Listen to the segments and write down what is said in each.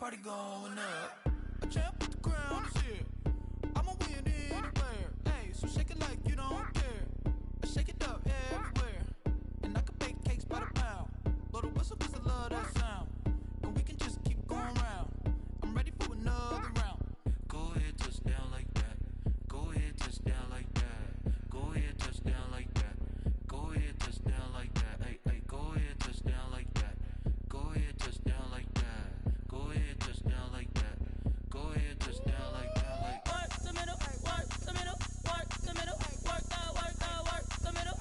party going up. A champ with the crown is here. I'ma win anywhere. Hey, so shake it like you don't care. I shake it up everywhere. And I can bake cakes by the pound. Blow the whistle 'cause I love that sound. And we can just keep going round. I'm ready for another round. Go ahead, touch down like that. Go ahead, touch down like that. Go ahead, touch down like that. Go ahead, touch down like that. Hey, hey, go ahead, touch down like that. Go ahead, touch down like that. Go ahead, touch down like that. Go ahead, touch down like that. Like work the middle, work the middle, work the middle, work that, work the middle, work the middle,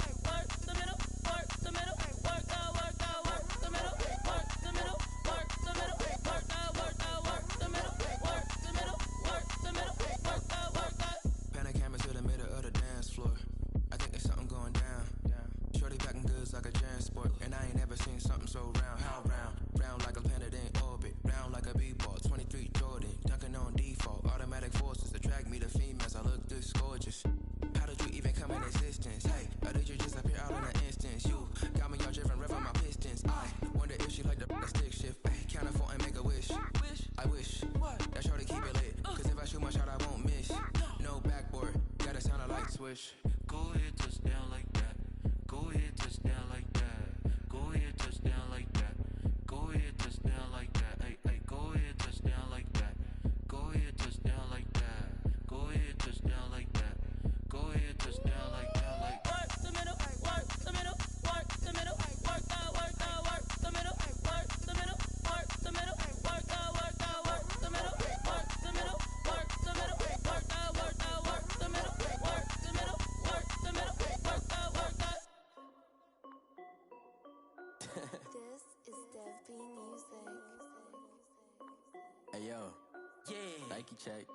work the middle, work that, work the middle, work the middle, work the middle, work that, work the middle, work the middle, work the middle, work that. Pan a camera to the middle of the dance floor. I think there's something going down. Shorty backing goods like a transport, and I ain't never seen something so round. How round? Round like a planet in orbit, round like a b-ball. 23 Jordan, dunking on default. Automatic forces attract me to females. I look this gorgeous. How did you even come in existence? Hey, or did you just appear out in an instance? You got me all driven, revving my pistons. I wonder if she like the stick shift. Ay, count a four and make a wish. I wish that shorty keep it lit. 'Cause if I shoot my shot, I won't miss. No backboard, gotta sound a light switch. Go ahead, touch down like that. Go ahead, touch down like that. Go ahead, touch down like that. Go ahead, touch down like that. Hey, hey, go ahead, touch down like that. Go ahead, touch down like that. Go ahead, touch down like that. Go ahead, touch down like that. Like work the middle, work the middle, work the middle, work that, work the middle, work the middle, work the middle, work that, work the middle, work the middle, work the middle, work that, work the middle, work the middle, work the middle, work that, work that. This is Dev B Music. Hey yo, yeah, Nike check.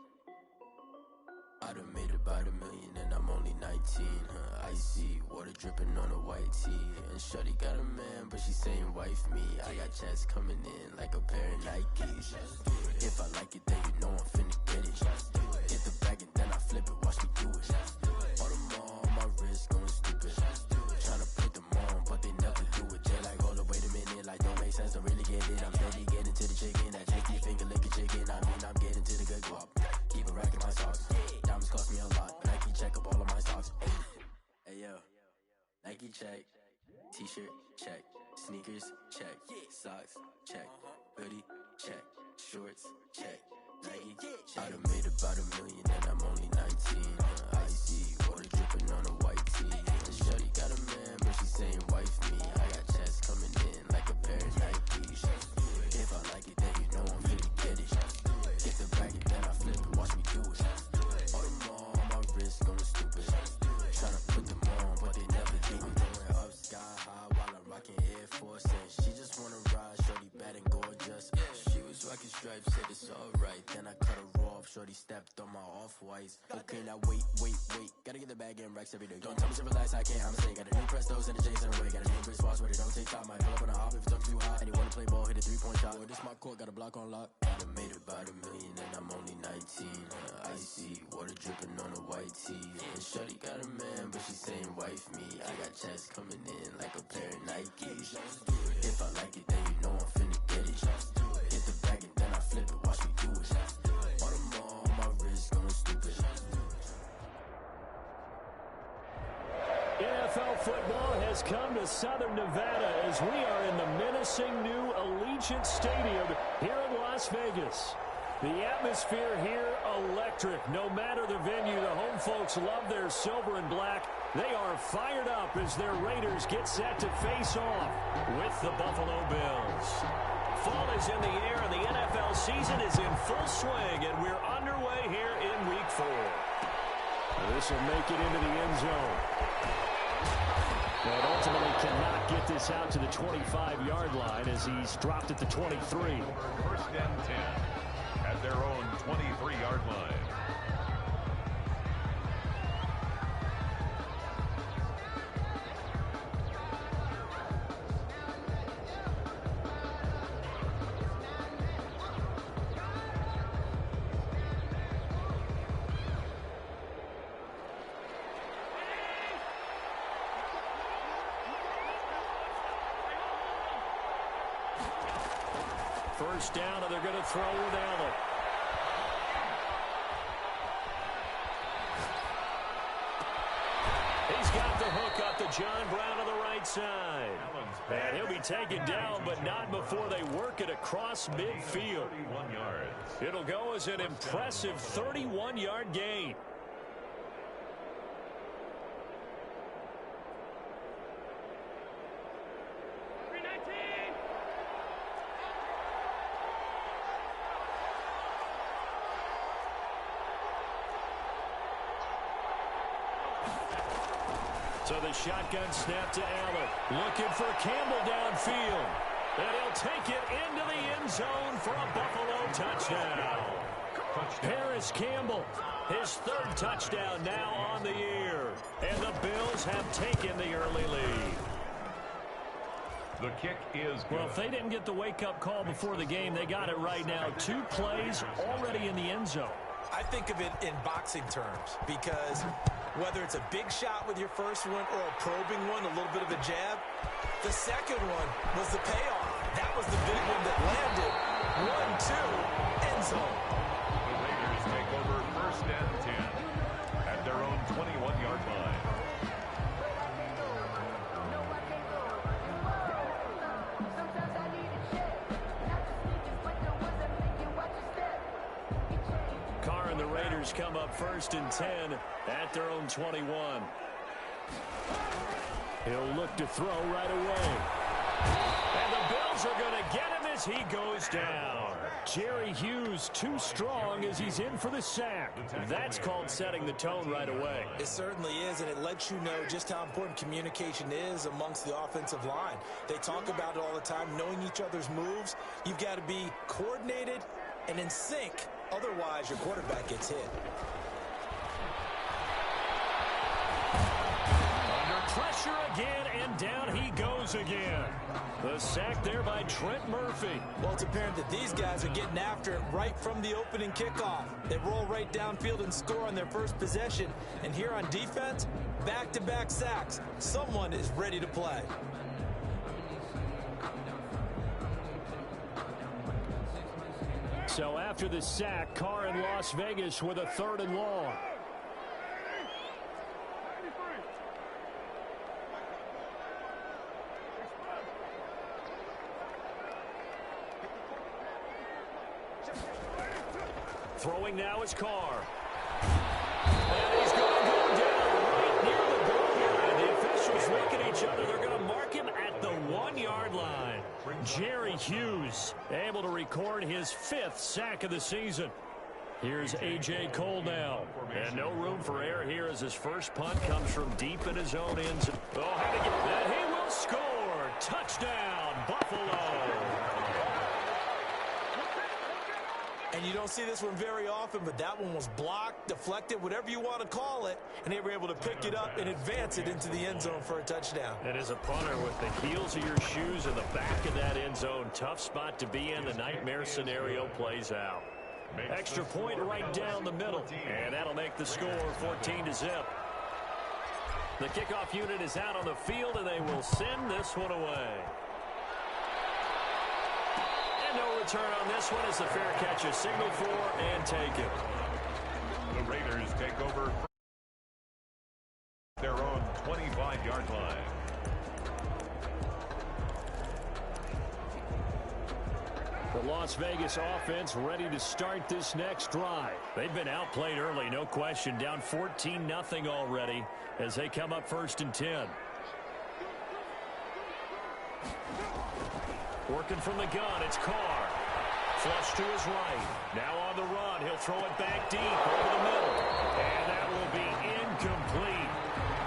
I done made about $1 million and I'm only 19, huh? Icy, water dripping on a white tee. And shorty got a man, but she saying wife me. I got checks coming in like a pair of Nikes. If I like it, then you know I'm finna get it. Get the bag and then I flip it, watch me do it. All them on my wrist going stupid. Tryna put them on, but they never do it. They like, hold up, wait a minute, like don't make sense, don't really get it. I'm steady getting to the chicken, that chicky finger licking chicken. I mean, I'm getting to the good guap. Keep a rack in my socks. Diamonds cost me a lot, but Nike check up all of my stocks. Hey yo, Nike check. T-shirt check. Sneakers check. Socks check. Hoodie check. Shorts check. Nike. I done made about $1 million and I'm only 19. Icy, water dripping on a white tee. And shorty got a man, but she saying wife me. I got checks coming in like a pair of Nikes. If I like it, then you know I'm finna get it. Get the bag and then I flip it, watch me do it. All them on my wrist going stupid. Tryna put them on, but they never do it. Going up sky high while I'm rocking Air Force. And she just wanna ride, shorty bad and gorgeous. She was rocking stripes, said it's alright. Then I cut her off, shorty stepped on my off-whites. Okay, now wait. Gotta get the bag and racks every day. Don't tell me to relax, I can't, I'm saying. Got a new Prestos and a J's in a way. Got a new wristwatch where they don't take time. Might pull up on a hop if it's up too hot. And you wanna play ball, hit a 3-point shot. Boy, this my court, got a block on lock. I done made about $1 million and I'm only 19. Icy, water dripping on a white tee. And shorty got a man, but she saying wife me. I got checks coming in like a pair of Nikes. If I like it, then you know I'm finna get it. Get the bag and then I flip it, watch me do it. All them on my wrist going stupid. NFL football has come to Southern Nevada as we are in the menacing new Allegiant Stadium here in Las Vegas. The atmosphere here electric. No matter the venue, the home folks love their silver and black. They are fired up as their Raiders get set to face off with the Buffalo Bills. Fall is in the air and the NFL season is in full swing, and we're underway here in Week 4. This will make it into the end zone. But ultimately cannot get this out to the 25-yard line as he's dropped at the 23. First and 10 at their own 23-yard line. first down, and they're going to throw with Allen. He's got the hook up to John Brown on the right side. And he'll be taken down, but not before they work it across midfield. It'll go as an impressive 31-yard gain. So the shotgun snap to Allen. Looking for Campbell downfield. And he'll take it into the end zone for a Buffalo touchdown. Paris Campbell, his third touchdown now on the year. And the Bills have taken the early lead. The kick is good. Well, if they didn't get the wake-up call before the game, they got it right now. 2 plays already in the end zone. I think of it in boxing terms because whether it's a big shot with your first one or a probing one, a little bit of a jab, the second one was the payoff. That was the big one that landed. 1-2, end zone. The Raiders take over first and 10 at their own 21-yard line. Carr and the Raiders come up first and 10 at their own 21. He'll look to throw right away. And the Bills are going to get him as he goes down. Jerry Hughes too strong as he's in for the sack. That's called setting the tone right away. It certainly is, and it lets you know just how important communication is amongst the offensive line. They talk about it all the time, knowing each other's moves. You've got to be coordinated and in sync. Otherwise, your quarterback gets hit. Under pressure again, and down he goes again. The sack there by Trent Murphy. Well, it's apparent that these guys are getting after it right from the opening kickoff. They roll right downfield and score on their first possession. And here on defense, back-to-back sacks. Someone is ready to play. So after the sack, Carr in Las Vegas with a 3rd and long. Throwing now is Carr. And he's going to go down right near the goal line. The officials look at each other. They're going to mark him at the 1-yard line. Jerry Hughes able to record his 5th sack of the season. Here's A.J. Cole now. And no room for error here as his first punt comes from deep in his own end zone. Oh, how to get that? He will score. Touchdown, Buffalo. And you don't see this one very often, but that one was blocked, deflected, whatever you want to call it, and they were able to pick it up and advance it into the end zone for a touchdown. And as a punter with the heels of your shoes in the back of that end zone, tough spot to be in. The nightmare scenario plays out. Extra point right down the middle, and that'll make the score 14-0. The kickoff unit is out on the field, and they will send this one away. No return on this one as the fair catch is signaled for and taken. The Raiders take over their own 25-yard line. The Las Vegas offense ready to start this next drive. They've been outplayed early, no question. Down 14-0 already as they come up first and 10. Working from the gun, it's Carr. Flush to his right. Now on the run, he'll throw it back deep over the middle. And that will be incomplete.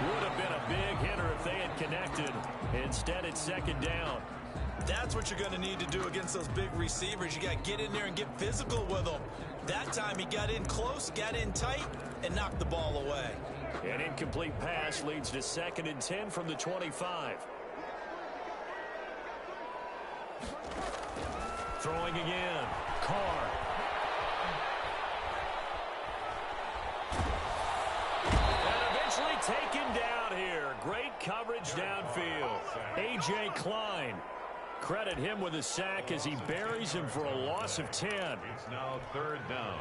Would have been a big hitter if they had connected. Instead, it's 2nd down. That's what you're going to need to do against those big receivers. You got to get in there and get physical with them. That time he got in close, got in tight, and knocked the ball away. An incomplete pass leads to 2nd and 10 from the 25. Throwing again. Carr. And eventually taken down here. Great coverage downfield. A.J. Klein. Credit him with a sack as he buries him for a loss of 10. It's now 3rd down.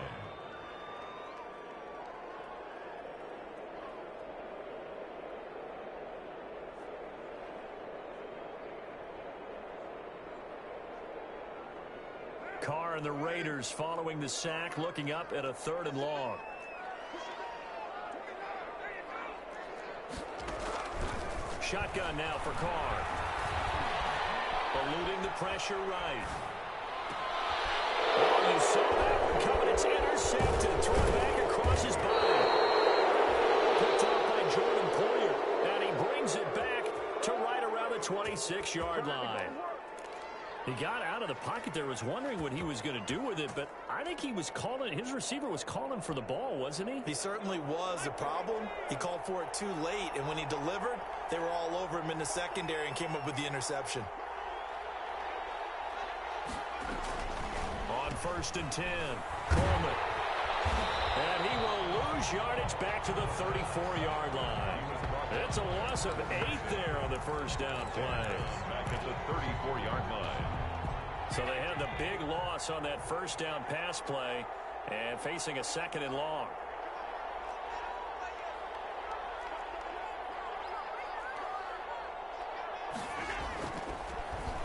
Carr and the Raiders following the sack, looking up at a 3rd and long. Shotgun now for Carr. Eluding the pressure right. Oh, you saw that one coming. It's intercepted. Thrown back across his body. Picked up by Jordan Poyer. And he brings it back to right around the 26-yard line. He got out of the pocket there, was wondering what he was going to do with it, but I think he was calling, his receiver was calling for the ball, wasn't he? He certainly was. The problem, he called for it too late, and when he delivered, they were all over him in the secondary and came up with the interception. On 1st and 10, Coleman. And he will lose yardage back to the 34-yard line. It's a loss of 8 there on the first down play. Back at the 34-yard line. So they had the big loss on that first down pass play and facing a 2nd and long.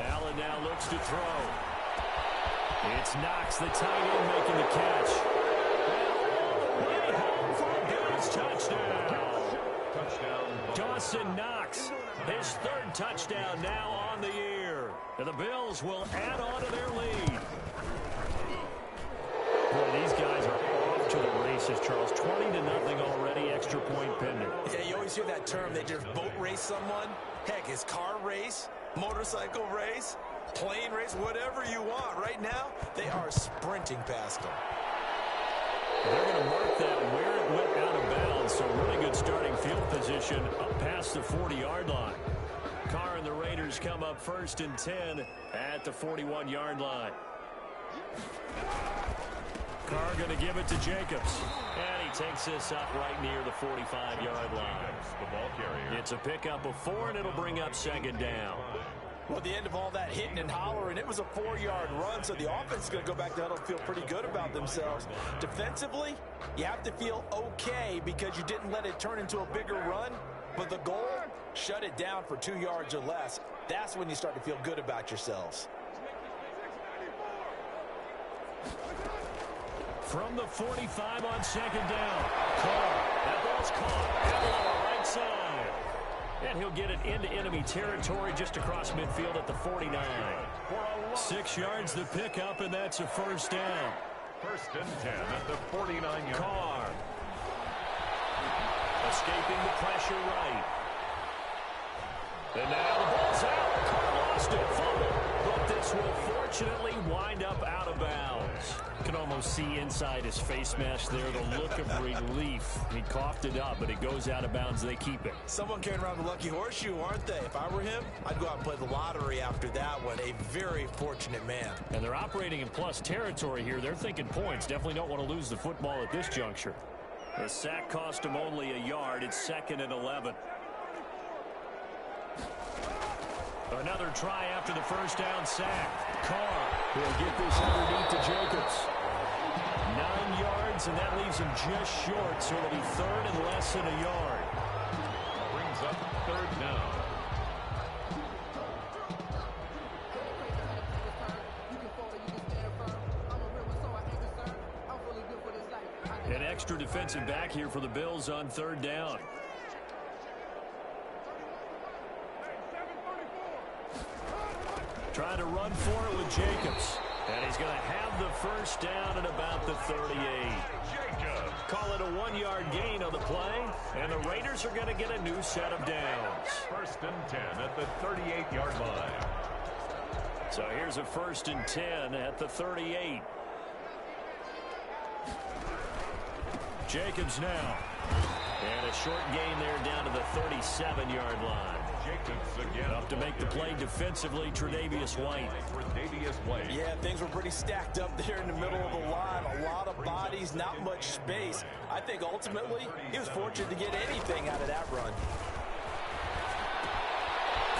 Allen now looks to throw. It's Knox, the tight end, making the catch. Way home for a Bills touchdown. Dawson Knox, his 3rd touchdown now on the year. And the Bills will add on to their lead. Boy, these guys are off to the races, Charles. 20-0 already, extra point pending. Yeah, you always hear that term. They just boat race someone. Heck, it's car race, motorcycle race, plane race, whatever you want. Right now, they are sprinting past them. They're going to mark that where it went out of bounds. So really good starting field position up past the 40-yard line. Carr and the Raiders come up 1st and 10 at the 41-yard line. Carr going to give it to Jacobs. And he takes this up right near the 45-yard line. The ball carrier. It's a pickup of 4, and it'll bring up 2nd down. Well, at the end of all that hitting and hollering, it was a 4-yard run, so the offense is going to go back to huddle and feel pretty good about themselves. Defensively, you have to feel okay because you didn't let it turn into a bigger run, but the goal, shut it down for 2 yards or less. That's when you start to feel good about yourselves. From the 45 on 2nd down. Carr, that ball's caught. Allen on the right side. And he'll get it into enemy territory just across midfield at the 49. 6 yards the pickup, and that's a 1st down. 1st and 10 at the 49-yard. Carr. Escaping the pressure right. And now the ball's out. Carr lost it. Fumble. But this will fortunately wind up out of bounds. You can almost see inside his face mask there the look of relief. He coughed it up, but it goes out of bounds. They keep it. Someone carrying around the lucky horseshoe, aren't they? If I were him, I'd go out and play the lottery after that one. A very fortunate man. And they're operating in plus territory here. They're thinking points. Definitely don't want to lose the football at this juncture. The sack cost him only a yard. It's 2nd and 11. Another try after the first down sack. Carr will get this underneath to Jacobs. 9 yards, and that leaves him just short, so it'll be 3rd and less than a yard. Brings up 3rd down. An extra defensive back here for the Bills on 3rd down. Trying to run for it with Jacobs. And he's going to have the first down at about the 38. Jacobs. Call it a 1-yard gain on the play. And the Raiders are going to get a new set of downs. 1st and 10 at the 38-yard line. So here's a 1st and 10 at the 38. Jacobs now. And a short gain there down to the 37-yard line. Jacobs again. Up to make the play defensively, Tre'Davious White. Yeah, things were pretty stacked up there in the middle of the line. A lot of bodies, not much space. I think ultimately he was fortunate to get anything out of that run.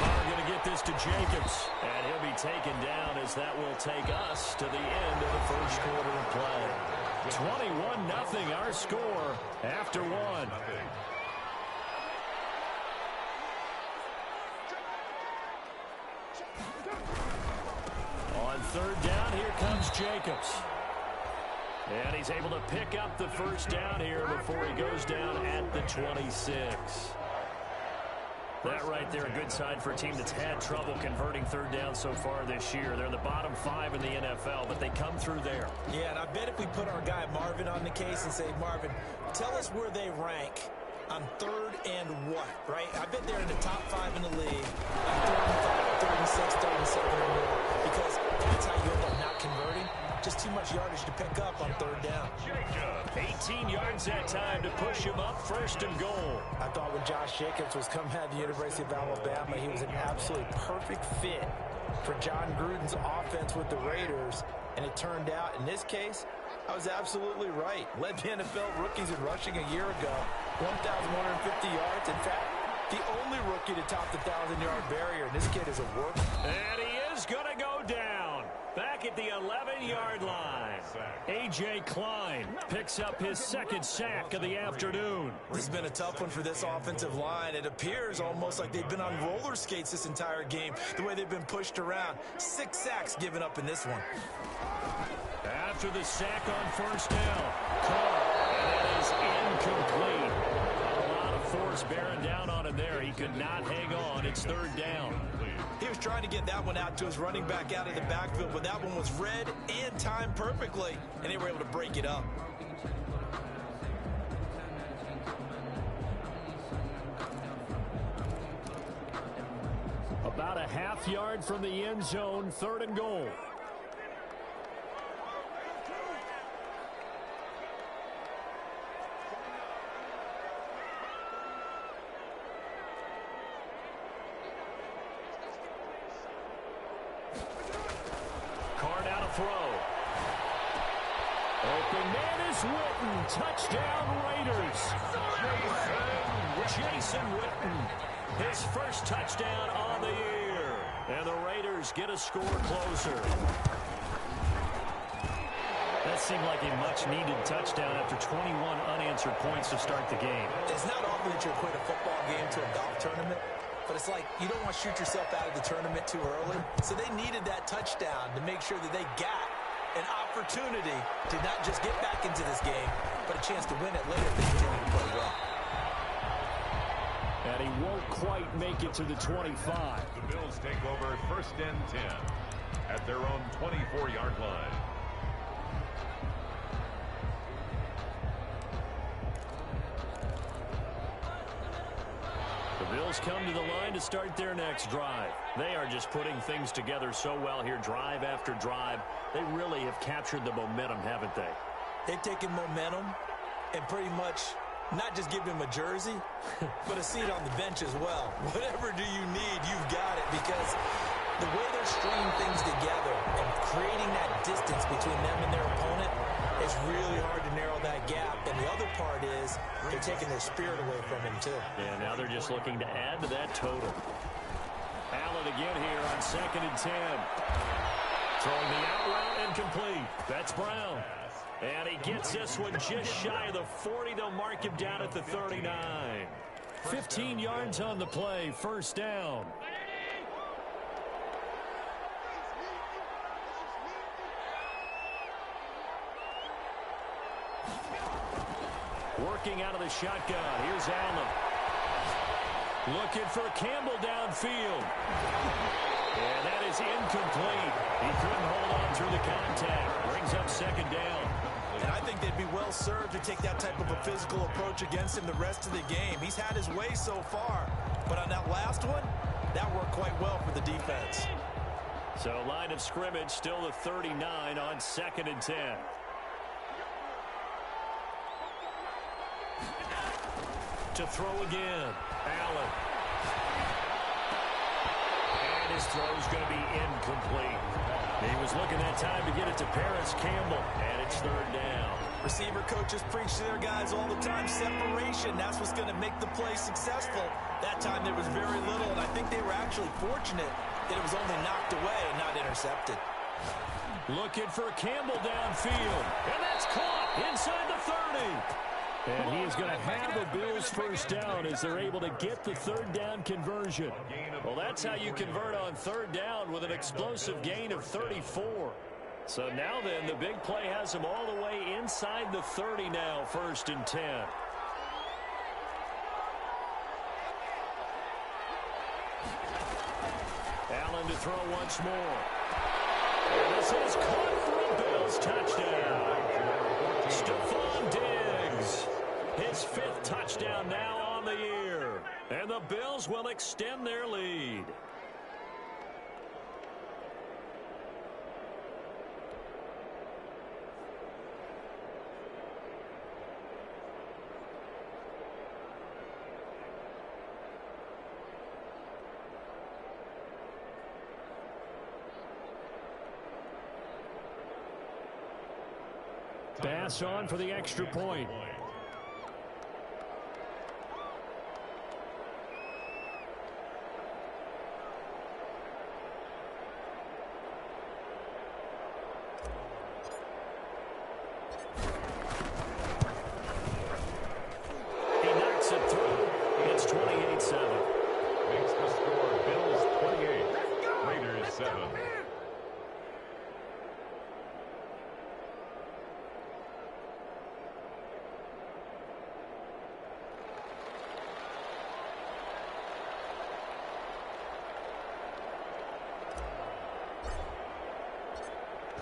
Carr going to get this to Jacobs. And he'll be taken down as that will take us to the end of the first quarter of play. 21-0 our score after one. On third down, here comes Jacobs. And he's able to pick up the first down here before he goes down at the 26. That right there, a good sign for a team that's had trouble converting third down so far this year. They're in the bottom 5 in the NFL, but they come through there. Yeah, and I bet if we put our guy Marvin on the case and say, Marvin, tell us where they rank on third and what, right? I bet they're in the top 5 in the league on third and 5, third and 6, third and 7 or more, because that's how you end up not converting. Just too much yardage to pick up on third down. 18 yards that time to push him up, first and goal. I thought when Josh Jacobs was coming out of the University of Alabama, he was an absolutely perfect fit for John Gruden's offense with the Raiders. And it turned out, in this case, I was absolutely right. Led the NFL rookies in rushing a year ago, 1,150 yards. In fact, the only rookie to top the 1,000-yard barrier. And this kid is a worker. And he is going to go down. Back at the 11-yard line. A.J. Klein picks up his second sack of the afternoon. This has been a tough one for this offensive line. It appears almost like they've been on roller skates this entire game, the way they've been pushed around. 6 sacks given up in this one. After the sack on first down, Carr, and that is incomplete. A lot of force bearing down on him there. He could not hang on. It's third down. He was trying to get that one out to his running back out of the backfield, but that one was read and timed perfectly, and they were able to break it up. About a half yard from the end zone, third and goal. Throw. Open man is Witten. Touchdown Raiders. Jason Witten. His first touchdown on the year. And the Raiders get a score closer. That seemed like a much-needed touchdown after 21 unanswered points to start the game. It's not often that you equate a football game to a golf tournament. But it's like you don't want to shoot yourself out of the tournament too early. So they needed that touchdown to make sure that they got an opportunity to not just get back into this game, but a chance to win it later if they continue to play well. And he won't quite make it to the 25. The Bills take over first and 10 at their own 24-yard line. The Bills come to the line to start their next drive. They are just putting things together so well here, drive after drive. They really have captured the momentum, haven't they? They've taken momentum and pretty much not just give him a jersey, but a seat on the bench as well. Whatever do you need, you've got it, because the way they're stringing things together and creating that distance between them and their opponent, it's really hard to narrow that gap. And the other part is they're taking their spirit away from him, too. Yeah, now they're just looking to add to that total. Allen again here on 2nd and 10. Throwing the out route and complete. That's Brown. And he gets this one just shy of the 40. They'll mark him down at the 39. 15 yards on the play. First down. Working out of the shotgun. Here's Allen. Looking for Campbell downfield. And that is incomplete. He couldn't hold on through the contact. Brings up second down. And I think they'd be well served to take that type of a physical approach against him the rest of the game. He's had his way so far. But on that last one, that worked quite well for the defense. So line of scrimmage still the 39 on 2nd and 10. To throw again. Allen. And his throw's going to be incomplete. He was looking that time to get it to Paris Campbell. And it's third down. Receiver coaches preach to their guys all the time, separation. That's what's going to make the play successful. That time there was very little, and I think they were actually fortunate that it was only knocked away and not intercepted. Looking for Campbell downfield, and that's caught inside the 30. And he is going to have the Bills first down as they're able to get the third down conversion. Well, that's how you convert on third down with an explosive gain of 34. So now then, the big play has him all the way inside the 30 now, 1st and 10. Allen to throw once more. And this is caught for a Bills touchdown. Stephon Diggs, his 5th touchdown now on the year. And the Bills will extend their lead. Pass on for the extra point. He knocks it through. It's 28-7. Makes the score Bills 28, Raiders 7.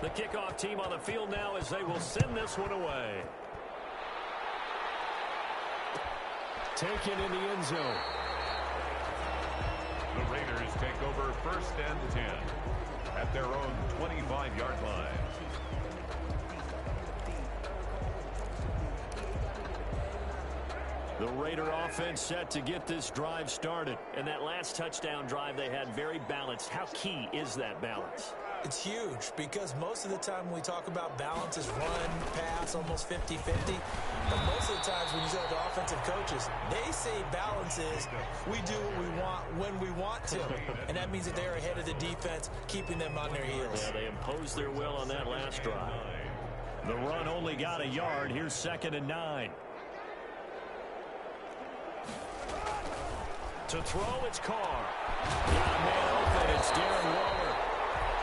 The kickoff team on the field now as they will send this one away. Taken in the end zone. The Raiders take over 1st and 10 at their own 25-yard line. The Raider offense set to get this drive started. And that last touchdown drive they had very balanced. How key is that balance? It's huge because most of the time when we talk about balance is run, pass, almost 50-50. But most of the times when you talk to offensive coaches, they say balance is we do what we want when we want to. And that means that they're ahead of the defense, keeping them on their heels. Yeah, they imposed their will on that last drive. The run only got a yard. Here's 2nd and 9. To throw, it's Carr. Got a man open. It's Darren Waller.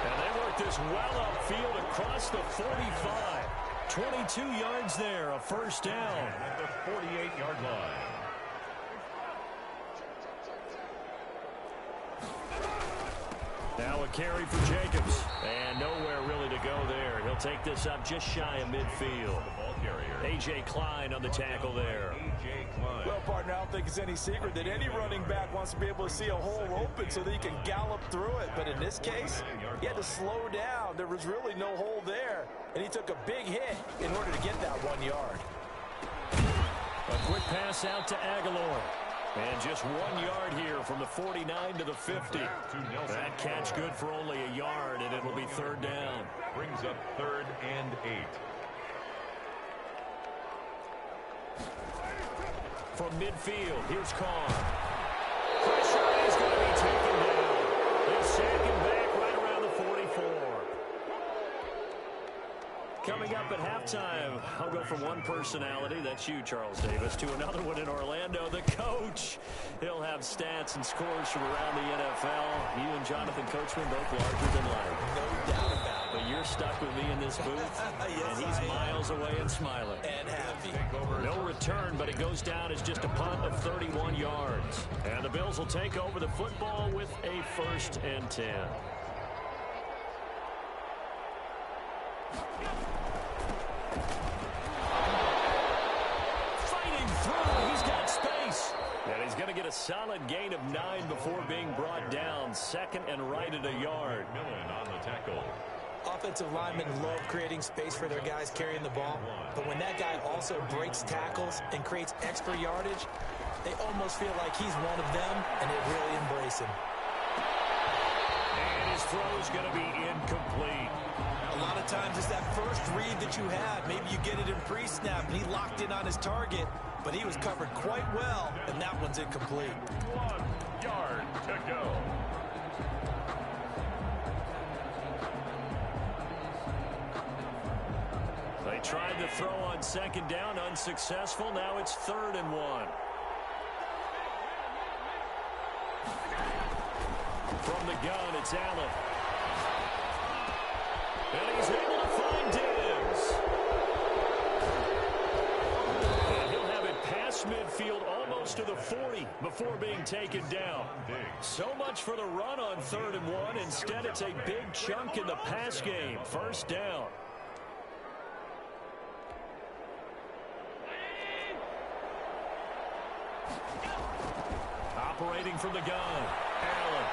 And they work this well upfield across the 45. 22 yards there, a first down. At the 48-yard line. Now a carry for Jacobs. And nowhere really to go there. He'll take this up just shy of midfield. A.J. Klein on the tackle there. Well, partner, I don't think it's any secret that any running back wants to be able to see a hole open so that he can gallop through it. But in this case, he had to slow down. There was really no hole there. And he took a big hit in order to get that 1 yard. A quick pass out to Aguilar. And just 1 yard here from the 49 to the 50. That catch good for only a yard, and it'll be third down. Brings up 3rd and 8. From midfield, here's Carr. Pressure is going to be taken down. They'll sack him back right around the 44. Coming up at halftime, I'll go from one personality, that's you, Charles Davis, to another one in Orlando, the coach. He'll have stats and scores from around the NFL. You and Jonathan Coachman both larger than life. No doubt about it. But you're stuck with me in this booth, Yes, and he's miles away and smiling. And happy. No return, but it goes down as just a punt of 31 yards. And the Bills will take over the football with a 1st and 10. Fighting through, he's got space. And he's going to get a solid gain of 9 before being brought down. 2nd and right at a yard. Millen on the tackle. Offensive linemen love creating space for their guys carrying the ball. But when that guy also breaks tackles and creates extra yardage, they almost feel like he's one of them, and they really embrace him. And his throw is going to be incomplete. A lot of times it's that first read that you have. Maybe you get it in pre-snap, and he locked in on his target, but he was covered quite well, and that one's incomplete. 1 yard to go. They tried to throw on second down, unsuccessful. Now it's 3rd and 1. From the gun, it's Allen. And he's able to find Diggs. And he'll have it past midfield almost to the 40 before being taken down. So much for the run on 3rd and 1. Instead, it's a big chunk in the pass game. 1st down. Operating from the gun. Allen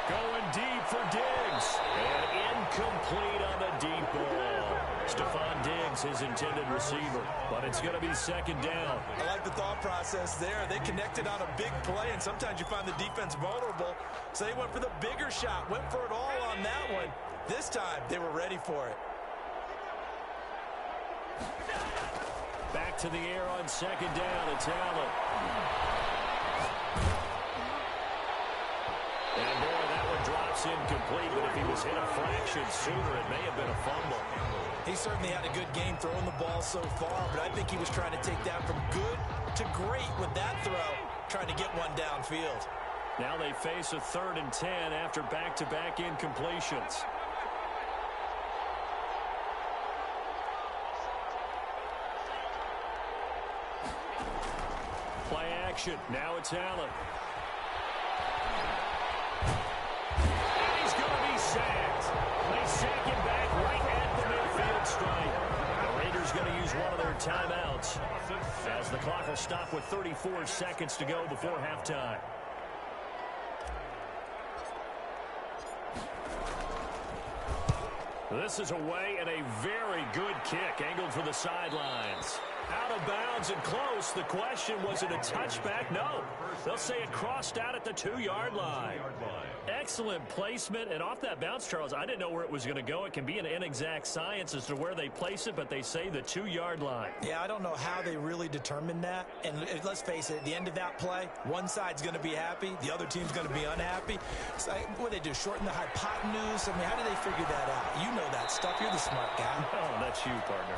going deep for Diggs. And incomplete on the deep ball. Stephon Diggs, his intended receiver. But it's going to be 2nd down. I like the thought process there. They connected on a big play, and sometimes you find the defense vulnerable. So they went for the bigger shot, went for it all on that one. This time, they were ready for it. Back to the air on 2nd down. It's Allen. And boy, that one drops incomplete, but if he was hit a fraction sooner, it may have been a fumble. He certainly had a good game throwing the ball so far, but I think he was trying to take that from good to great with that throw, trying to get one downfield. Now they face a 3rd and 10 after back-to-back incompletions. Play action. Now it's Allen. Sacked. They sack him back right at the midfield stripe. The Raiders going to use one of their timeouts as the clock will stop with 34 seconds to go before halftime. This is away and a very good kick angled for the sidelines. Out of bounds and close. The question, was it a touchback? No. They'll say it crossed out at the 2-yard line. Excellent placement, and off that bounce, Charles, I didn't know where it was going to go. It can be an inexact science as to where they place it, but they say the 2-yard line. Yeah, I don't know how they really determined that. And let's face it, at the end of that play, one side's going to be happy, the other team's going to be unhappy. So what do they do, shorten the hypotenuse? I mean, how do they figure that out? You know that stuff. You're the smart guy. Oh, that's you, partner.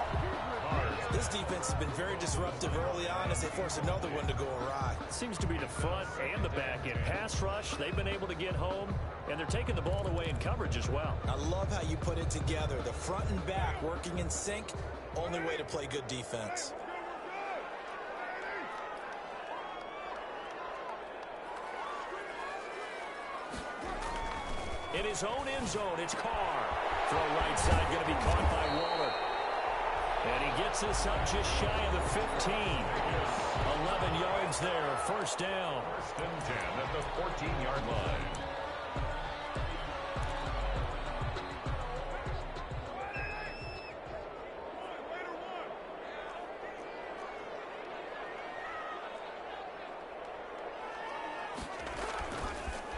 This defense has been very disruptive early on as they force another one to go awry. It seems to be the front and the back end. Pass rush, they've been able to get home, and they're taking the ball away in coverage as well. I love how you put it together. The front and back working in sync, only way to play good defense. In his own end zone, it's Carr. Throw right side going to be caught by Waller. And he gets this up just shy of the 15. 11 yards there, 1st down. 1st and 10 at the 14-yard line.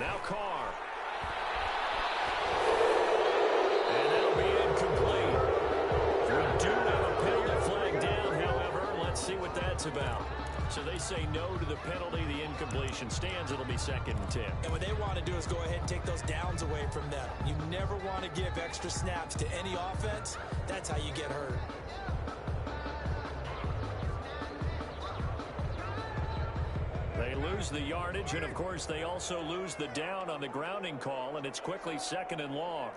Now Carr. And that'll be incomplete. We do have a penalty flag down, however. Let's see what that's about. So they say no to the penalty. The incompletion stands. It'll be 2nd and 10. And what they want to do is go ahead and take those downs away from them. You never want to give extra snaps to any offense. That's how you get hurt. They lose the yardage, and, of course, they also lose the down on the grounding call, and it's quickly 2nd and long.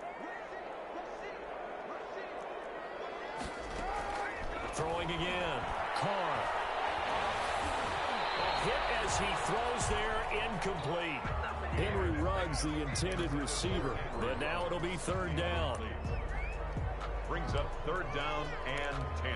Throwing again. Carr. Hit as he throws there, incomplete. Henry Ruggs, the intended receiver, but now it'll be 3rd down. Brings up 3rd down and 10.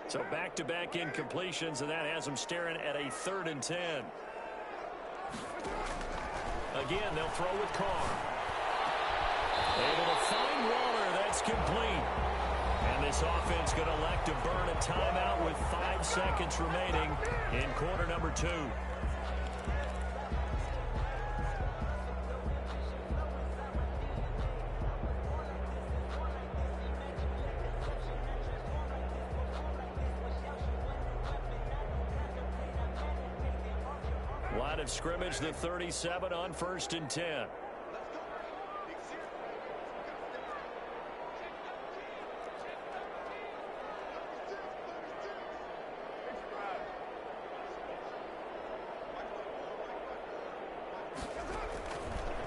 So back-to-back incompletions, and that has them staring at a 3rd and 10. Again, they'll throw with Carr. Able to find Waller. That's complete. And this offense going to elect to burn a timeout with 5 seconds remaining in quarter number 2. Line of scrimmage, the 37 on 1st and 10.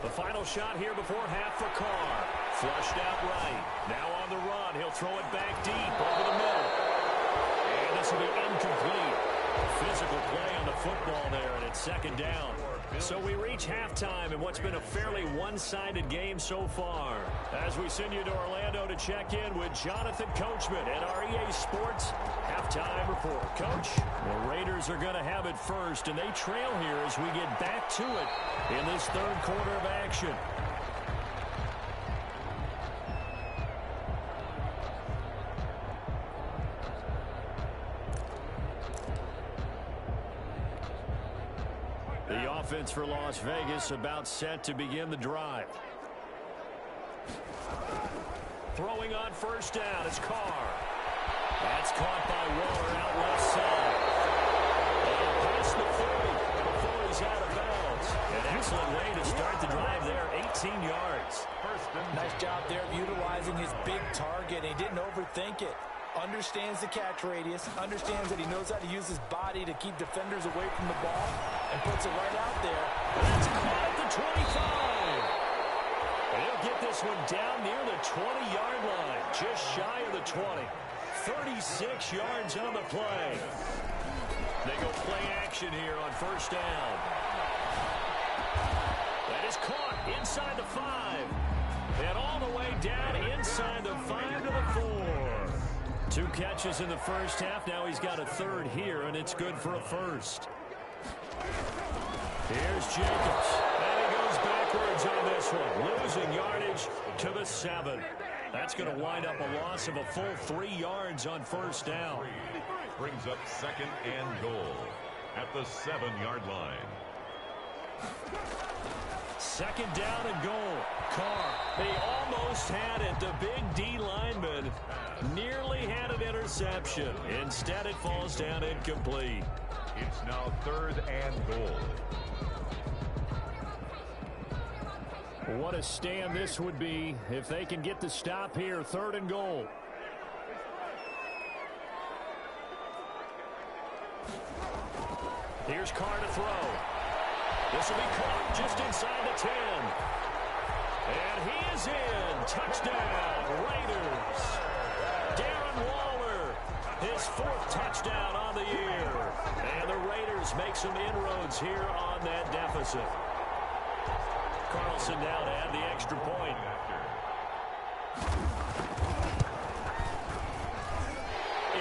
The final shot here before half for Carr. Flushed out right. Now on the run. He'll throw it back deep over the middle. And this will be incomplete. Physical play on the football there, and it's 2nd down. So we reach halftime in what's been a fairly one-sided game so far. As we send you to Orlando to check in with Jonathan Coachman at our EA Sports Halftime Report. Coach, the Raiders are going to have it first, and they trail here as we get back to it in this 3rd quarter of action. The offense for Las Vegas about set to begin the drive. Throwing on 1st down is Carr. That's caught by Waller out left side. And past the 40 before he's out of bounds. An excellent way to start the drive there, 18 yards. Nice job there of utilizing his big target. He didn't overthink it. Understands the catch radius, understands that he knows how to use his body to keep defenders away from the ball, and puts it right out there. That's caught at the 25. And he'll get this one down near the 20-yard line, just shy of the 20. 36 yards on the play. They go play action here on 1st down. That is caught inside the 5. And all the way down inside the 5 to the 4. 2 catches in the first half. Now he's got a 3rd here, and it's good for a 1st. Here's Jacobs. And he goes backwards on this one. Losing yardage to the 7. That's going to wind up a loss of a full 3 yards on 1st down. Brings up 2nd and goal at the 7-yard line. 2nd down and goal. Carr, they almost had it. The big D lineman nearly had an interception. Instead, it falls down incomplete. It's now 3rd and goal. What a stand this would be if they can get the stop here. 3rd and goal. Here's Carr to throw. This will be caught just inside the 10. And he is in. Touchdown, Raiders. Darren Waller, his 4th touchdown on the year. And the Raiders make some inroads here on that deficit. Carlson now to add the extra point.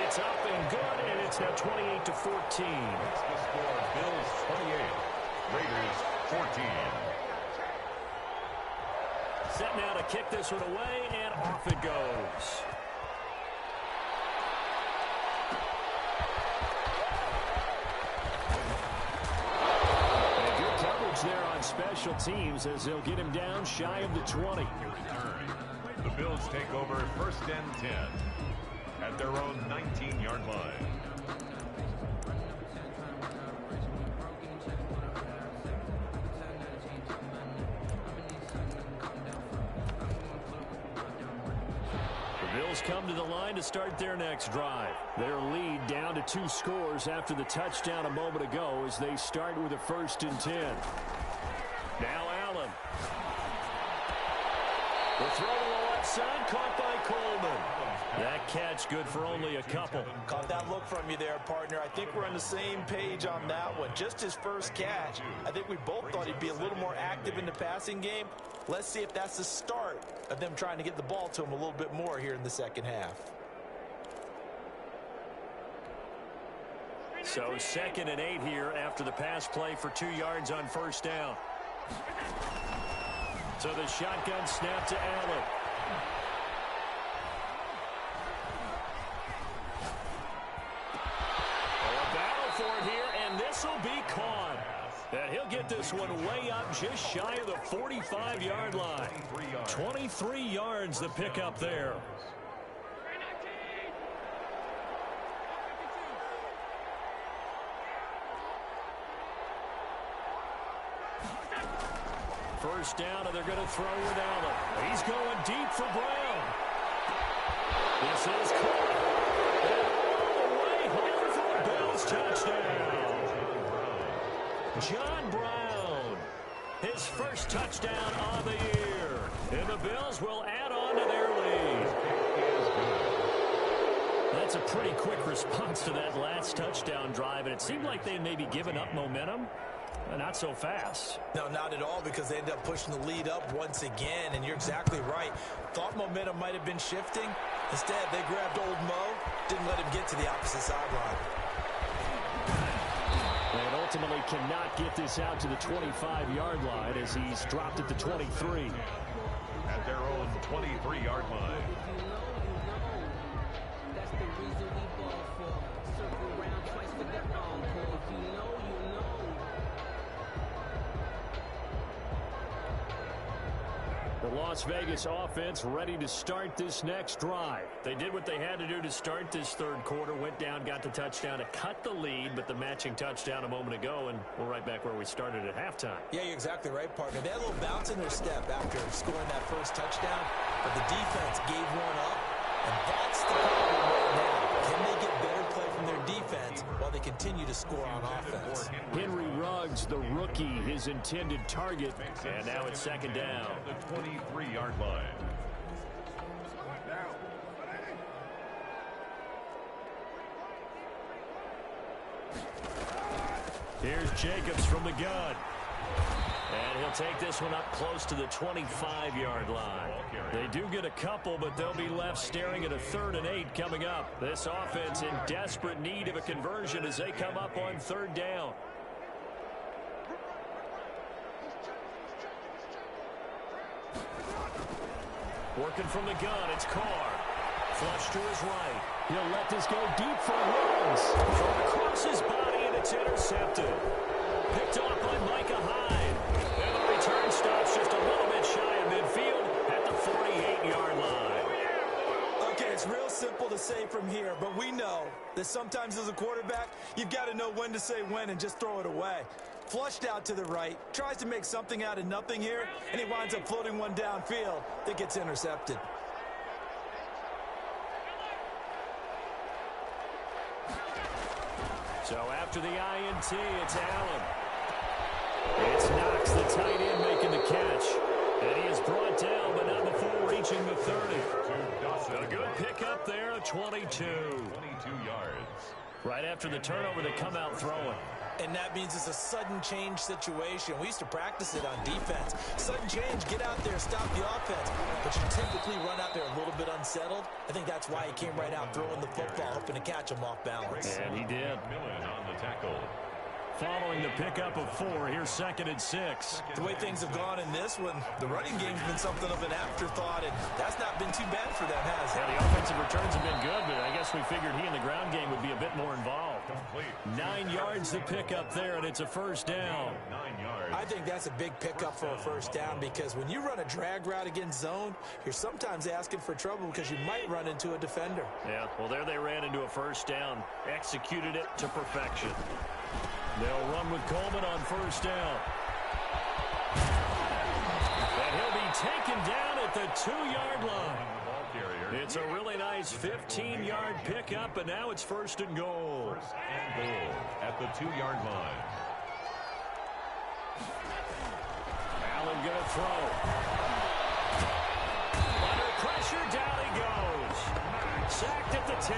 It's up and good, and it's now 28-14. That's the score. Bills 28, Raiders 14. Set now to kick this one away, and off it goes. And good coverage there on special teams as they'll get him down shy of the 20. The Bills take over 1st and 10 at their own 19-yard line. Bills come to the line to start their next drive. Their lead down to 2 scores after the touchdown a moment ago as they start with a 1st and 10. Now Allen. The throw to the left side, caught by Coleman. That catch good for only a couple. Caught that look from you there, partner. I think we're on the same page on that one. Just his first catch. I think we both thought he'd be a little more active in the passing game. Let's see if that's the start of them trying to get the ball to him a little bit more here in the second half. So 2nd and 8 here after the pass play for 2 yards on first down. So the shotgun snap to Allen. A battle for it here, and this will be caught. And he'll get this one way up just shy of the 45-yard line. 23 yards the pickup there. First down, and they're going to throw with Allen. He's going deep for Brown. This is caught. And all the way home for a Bills touchdown. John Brown, his first touchdown on the year. And the Bills will add on to their lead. That's a pretty quick response to that last touchdown drive, and it seemed like they had maybe given up momentum. Not so fast. No, not at all, because they ended up pushing the lead up once again, and you're exactly right. Thought momentum might have been shifting. Instead, they grabbed old Mo, didn't let him get to the opposite sideline. And ultimately cannot get this out to the 25-yard line as he's dropped at the 23. At their own 23-yard line. That's the reason we ball for. Circle around twice for the encore. If you know, you know. The Las Vegas offense ready to start this next drive. They did what they had to do to start this third quarter. Went down, got the touchdown to cut the lead, but the matching touchdown a moment ago, and we're right back where we started at halftime. Yeah, you're exactly right, partner. They had a little bounce in their step after scoring that first touchdown, but the defense gave one up, and that's the problem right now. Can they get better play from their defense while they continue to score on offense? Henry Ruggs, the rookie, his intended target, and now it's second down. The 23-yard line. Here's Jacobs from the gun. And he'll take this one up close to the 25-yard line. They do get a couple, but they'll be left staring at a 3rd and 8 coming up. This offense in desperate need of a conversion as they come up on 3rd down. Working from the gun, it's Carr. Flush to his right. He'll let this go deep for Ruggs. Thrown across his body, and it's intercepted. Picked off by Micah Hyde. And the return stops just a little bit shy of midfield at the 48-yard line. Okay, it's real simple to say from here, but we know that sometimes as a quarterback, you've got to know when to say when and just throw it away. Flushed out to the right, tries to make something out of nothing here, and he winds up floating one downfield that gets intercepted. So after the INT, it's Allen. It's Knox, the tight end, making the catch. And he is brought down, but not before reaching the 30. A good pickup there, 22. 22 yards. Right after the turnover, they come out throwing. And that means it's a sudden change situation. We used to practice it on defense. Sudden change, get out there, stop the offense. But you typically run out there a little bit unsettled. I think that's why he came right out throwing the football, hoping to catch him off balance. And he did. Millen on the tackle. Following the pickup of 4, here's 2nd and 6. The way things have gone in this one, the running game's been something of an afterthought, and that's not been too bad for them, has it? Yeah, the offensive returns have been good, but I guess we figured he in the ground game would be a bit more involved. 9 yards the pickup there, and it's a first down. 9 yards. I think that's a big pickup for a first down, because when you run a drag route against zone, you're sometimes asking for trouble because you might run into a defender. Yeah, well, there they ran into a first down. Executed it to perfection. They'll run with Coleman on first down. And he'll be taken down at the 2-yard line. It's a really nice 15-yard pickup, and now it's 1st and goal. 1st and goal at the 2-yard line. Allen going to throw. Under pressure, down he goes. Sacked at the 10.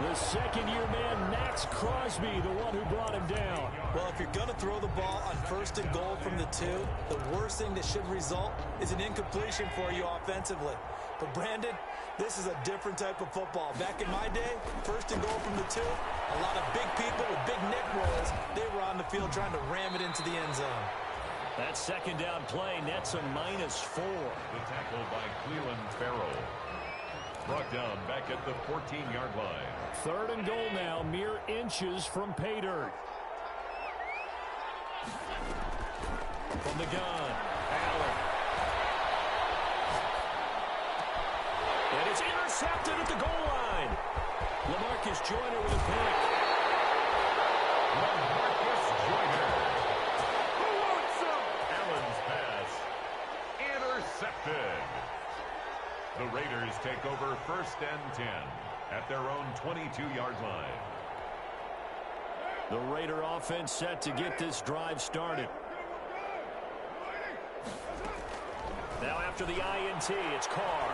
The second-year man, Max Crosby, the one who brought him down. Well, if you're going to throw the ball on 1st and goal from the 2, the worst thing that should result is an incompletion for you offensively. But, Brandon, this is a different type of football. Back in my day, 1st and goal from the 2, a lot of big people with big neck rolls, they were on the field trying to ram it into the end zone. That second down play nets a -4. The tackle by Cleveland Farrell. Brought down back at the 14-yard line. 3rd and goal now, mere inches from pay dirt. From the gun, Allen. And it's intercepted at the goal line. LaMarcus Joyner with a pick. LaMarcus Joyner. Who wants some? Allen's pass. Intercepted. The Raiders take over 1st and 10 at their own 22-yard line. The Raider offense set to get this drive started. Now after the INT, it's Carr.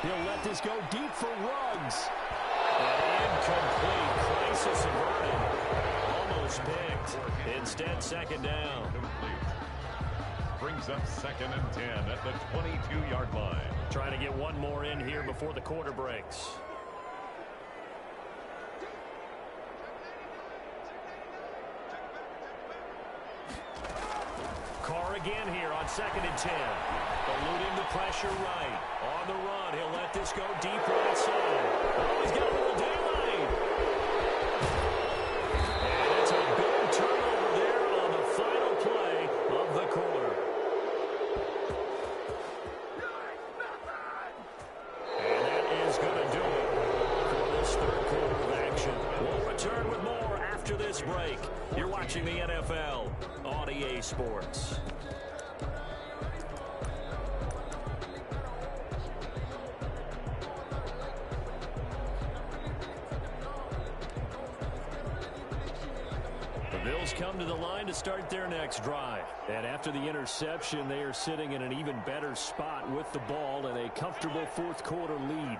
He'll let this go deep for Ruggs. And incomplete. Crisis averted. Almost picked. Instead, 2nd down. Complete. Brings up 2nd and 10 at the 22-yard line. Trying to get one more in here before the quarter breaks. Carr again here on 2nd and 10. Eluding the pressure right. On the run, he'll let this go deep right side. Oh, he's got a little daylight. And it's a big turnover there on the final play of the quarter. And that is going to do it for this 3rd quarter of action. We'll return with more after this break. You're watching the NFL on EA Sports. The Bills come to the line to start their next drive. And after the interception, they are sitting in an even better spot with the ball and a comfortable 4th quarter lead.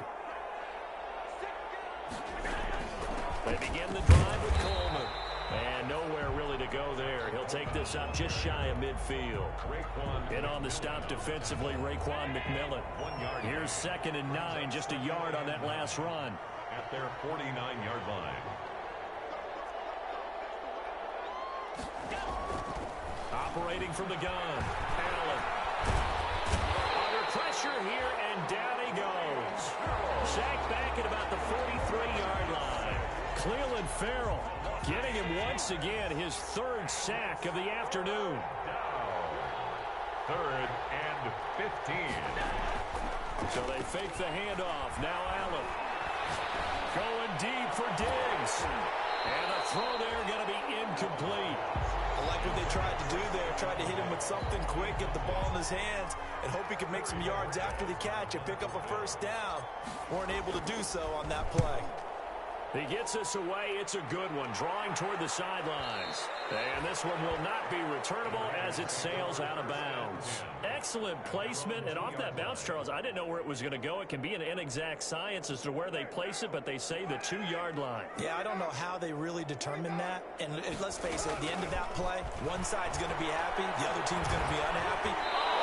They begin the drive with Coleman. And nowhere really to go there. He'll take this up just shy of midfield. And on the stop defensively, Raekwon McMillan. 1 yard. Here's 2nd and 9, just a yard on that last run. At their 49-yard line. Operating from the gun, Allen. Under pressure here, and down he goes. Sacked back at about the 43-yard line. Cleveland Farrell getting him once again, his 3rd sack of the afternoon. Down. 3rd and 15. So they fake the handoff. Now Allen. Going deep for Diggs. And the throw there going to be incomplete. I like what they tried to do there. Tried to hit him with something quick, get the ball in his hands, and hope he could make some yards after the catch and pick up a 1st down. Weren't able to do so on that play. He gets us away. It's a good one, drawing toward the sidelines. And this one will not be returnable as it sails out of bounds. Excellent placement. And off that bounce, Charles, I didn't know where it was going to go. It can be an inexact science as to where they place it, but they say the 2-yard line. Yeah, I don't know how they really determine that. And let's face it, at the end of that play, one side's going to be happy, the other team's going to be unhappy.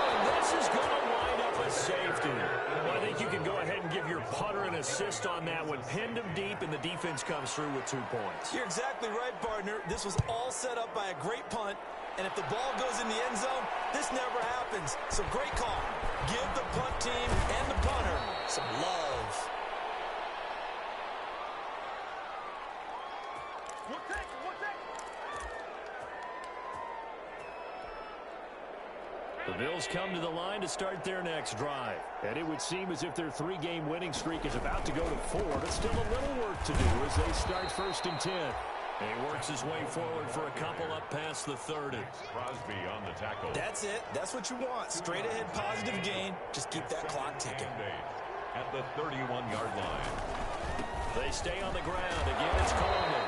Oh, this is going to wind up a safety. Well, I think you can go ahead and give your punter an assist on that one. Pinned him deep, and the defense comes through with 2 points. You're exactly right, partner. This was all set up by a great punt. And if the ball goes in the end zone, this never happens. So great call. Give the punt team and the punter some love. The Bills come to the line to start their next drive. And it would seem as if their 3-game winning streak is about to go to 4, but still a little work to do as they start 1st and 10. And he works his way forward for a couple up past the 30. Crosby on the tackle. That's it. That's what you want. Straight ahead positive gain. Just keep that clock ticking. At the 31-yard line. They stay on the ground. Again, it's Coleman.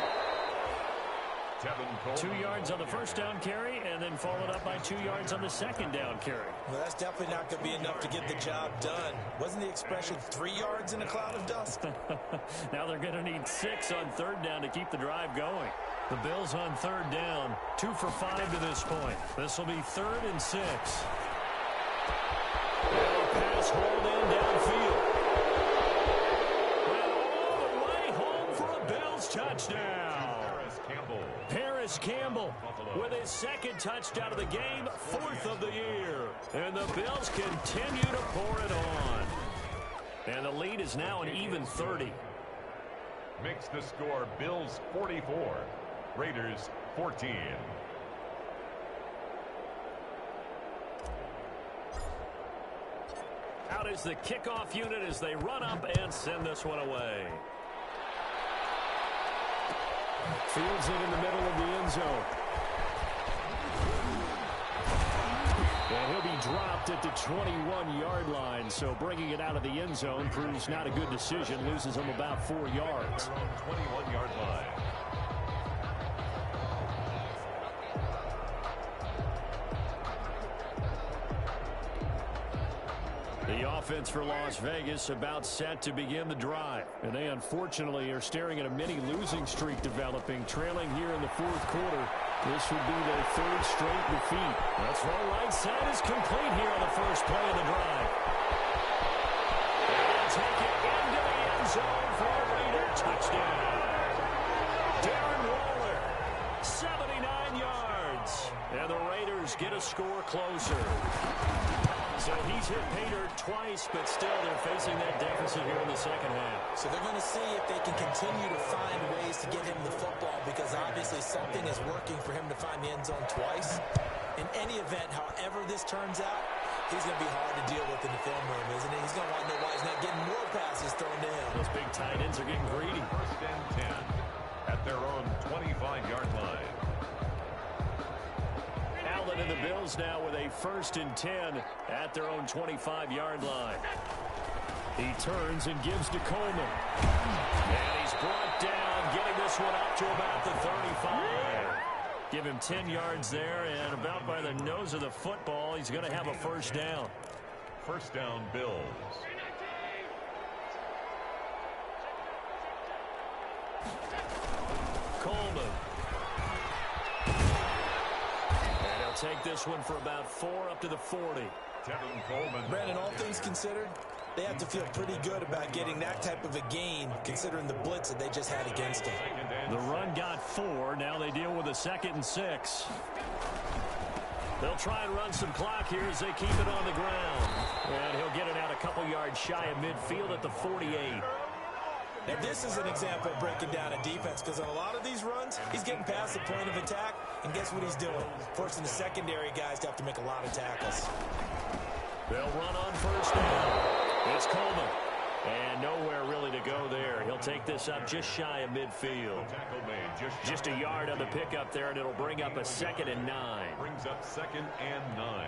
2 yards on the first down carry, and then followed up by 2 yards on the second down carry. Well, that's definitely not going to be enough to get the job done. Wasn't the expression 3 yards in a cloud of dust? Now they're going to need 6 on third down to keep the drive going. The Bills on third down, 2 for 5 to this point. This will be 3rd and 6. Pass hauled in downfield. And all the way home for a Bills touchdown. Paris Campbell with his second touchdown of the game, 4th of the year. And the Bills continue to pour it on. And the lead is now an even 30. Makes the score Bills 44, Raiders 14. Out is the kickoff unit as they run up and send this one away. Fields it in the middle of the end zone. And he'll be dropped at the 21-yard line, so bringing it out of the end zone proves not a good decision. Loses him about 4 yards. 21-yard line. The offense for Las Vegas about set to begin the drive. And they unfortunately are staring at a mini losing streak developing, trailing here in the 4th quarter. This would be their 3rd straight defeat. That's right. Right side is complete here on the first play of the drive. And take it into the end zone for a Raider touchdown. Darren Waller, 79 yards. And the Raiders get a score closer. So he's hit pay dirt twice, but still they're facing that deficit here in the second half. So they're going to see if they can continue to find ways to get him the football, because obviously something is working for him to find the end zone twice. In any event, however this turns out, he's going to be hard to deal with in the film room, isn't he? He's going to want to know why he's not getting more passes thrown to him. Those big tight ends are getting greedy. 1st and 10 at their own 25-yard line. Allen and the Bills now with a 1st and 10 at their own 25-yard line. He turns and gives to Coleman. And he's brought down, getting this one up to about the 35. Give him 10 yards there, and about by the nose of the football, he's going to have a 1st down. 1st down, Bills. Coleman. Take this one for about 4 up to the 40. Tevin Coleman. Brandon, all things considered, they have to feel pretty good about getting that type of a gain, considering the blitz that they just had against them. The run got 4. Now they deal with a 2nd and 6. They'll try and run some clock here as they keep it on the ground. And he'll get it out a couple yards shy of midfield at the 48. Now, this is an example of breaking down a defense, because on a lot of these runs, he's getting past the point of attack, and guess what he's doing? Forcing the secondary guys to have to make a lot of tackles. They'll run on 1st down. It's Coleman. And nowhere really to go there. He'll take this up just shy of midfield. Just a yard on the pickup there, and it'll bring up a 2nd and 9. Brings up 2nd and 9.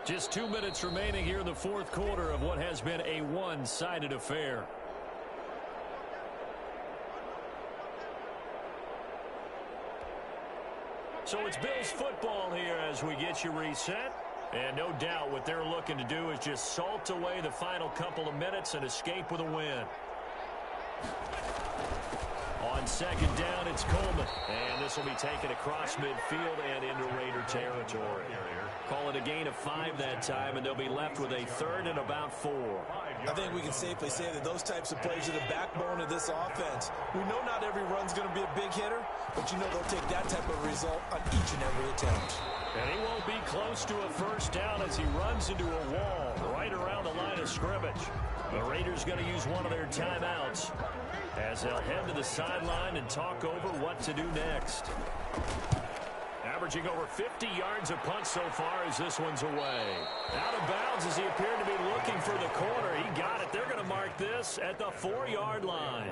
Just 2 minutes remaining here in the 4th quarter of what has been a one-sided affair. So it's Bills football here as we get you reset. And no doubt what they're looking to do is just salt away the final couple of minutes and escape with a win. On 2nd down, it's Coleman. And this will be taken across midfield and into Raider territory. Call it a gain of 5 that time, and they'll be left with a 3rd and about 4. I think we can safely say that those types of plays are the backbone of this offense. We know not every run's going to be a big hitter, but you know they'll take that type of result on each and every attempt. And he won't be close to a 1st down as he runs into a wall right around the line of scrimmage. The Raiders going to use one of their timeouts as they'll head to the sideline and talk over what to do next. Averaging over 50 yards a punt so far as this one's away. Out of bounds as he appeared to be looking for the corner. He got it. They're going to mark this at the 4-yard line.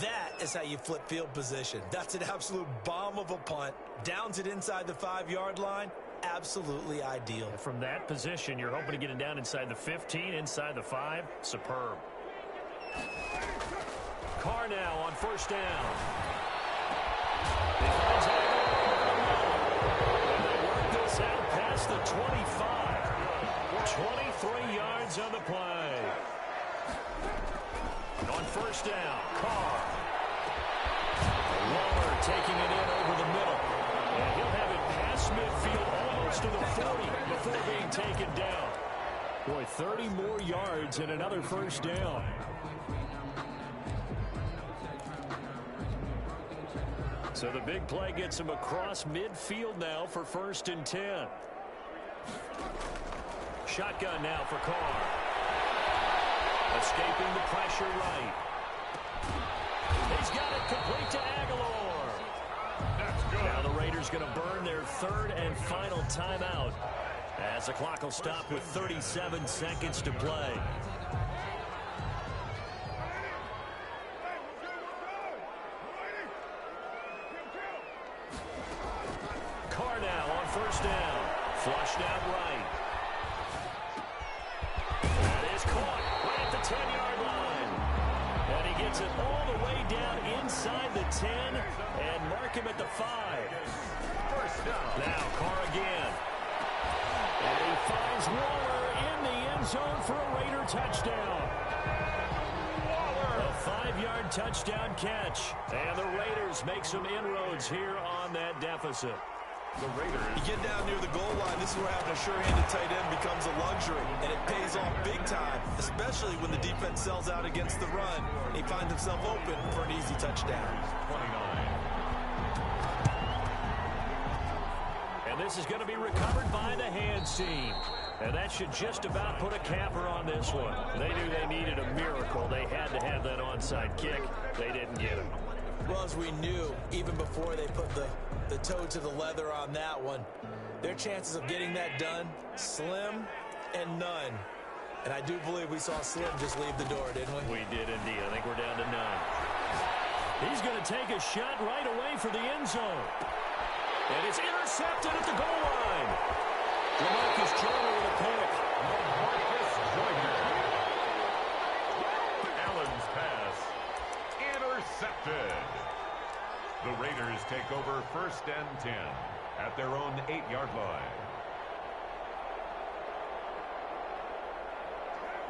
That is how you flip field position. That's an absolute bomb of a punt. Downs it inside the 5-yard line. Absolutely ideal. From that position, you're hoping to get it down inside the 15, inside the 5. Superb. Carr now on 1st down. He finds Aguilar. And they work this out past the 25. 23 yards on the play. On first down, Carr. Waller taking it in over the middle. And he'll have it past midfield almost to the 40 before being taken down. Boy, 30 more yards and another first down. So the big play gets him across midfield now for 1st and 10. Shotgun now for Carr. Escaping the pressure right. He's got it complete to Aguilar. That's good. Now the Raiders going to burn their 3rd and final timeout as the clock will stop with 37 seconds to play. Carr now on first down. Flushed out right. That is caught right at the 10-yard line. And he gets it all the way down inside the 10 and mark him at the 5. First down. Now Carr again. And he finds Waller in the end zone for a Raider touchdown. A 5-yard touchdown catch. And the Raiders make some inroads here on that deficit. The Raiders. You get down near the goal line, this is where having a sure-handed tight end becomes a luxury, and it pays off big time, especially when the defense sells out against the run. He finds himself open for an easy touchdown. 29. And this is going to be recovered by the hands team. And that should just about put a capper on this one. They knew they needed a miracle. They had to have that onside kick. They didn't get it. Well, as we knew, even before they put the toe to the leather on that one, their chances of getting that done, slim and none. And I do believe we saw Slim just leave the door, didn't we? We did indeed. I think we're down to none. He's going to take a shot right away for the end zone. And it's intercepted at the goal line. Lamarcus Joyner with a pick. Lamarcus Joyner. Allen's pass. Intercepted. The Raiders take over 1st and 10 at their own 8-yard line.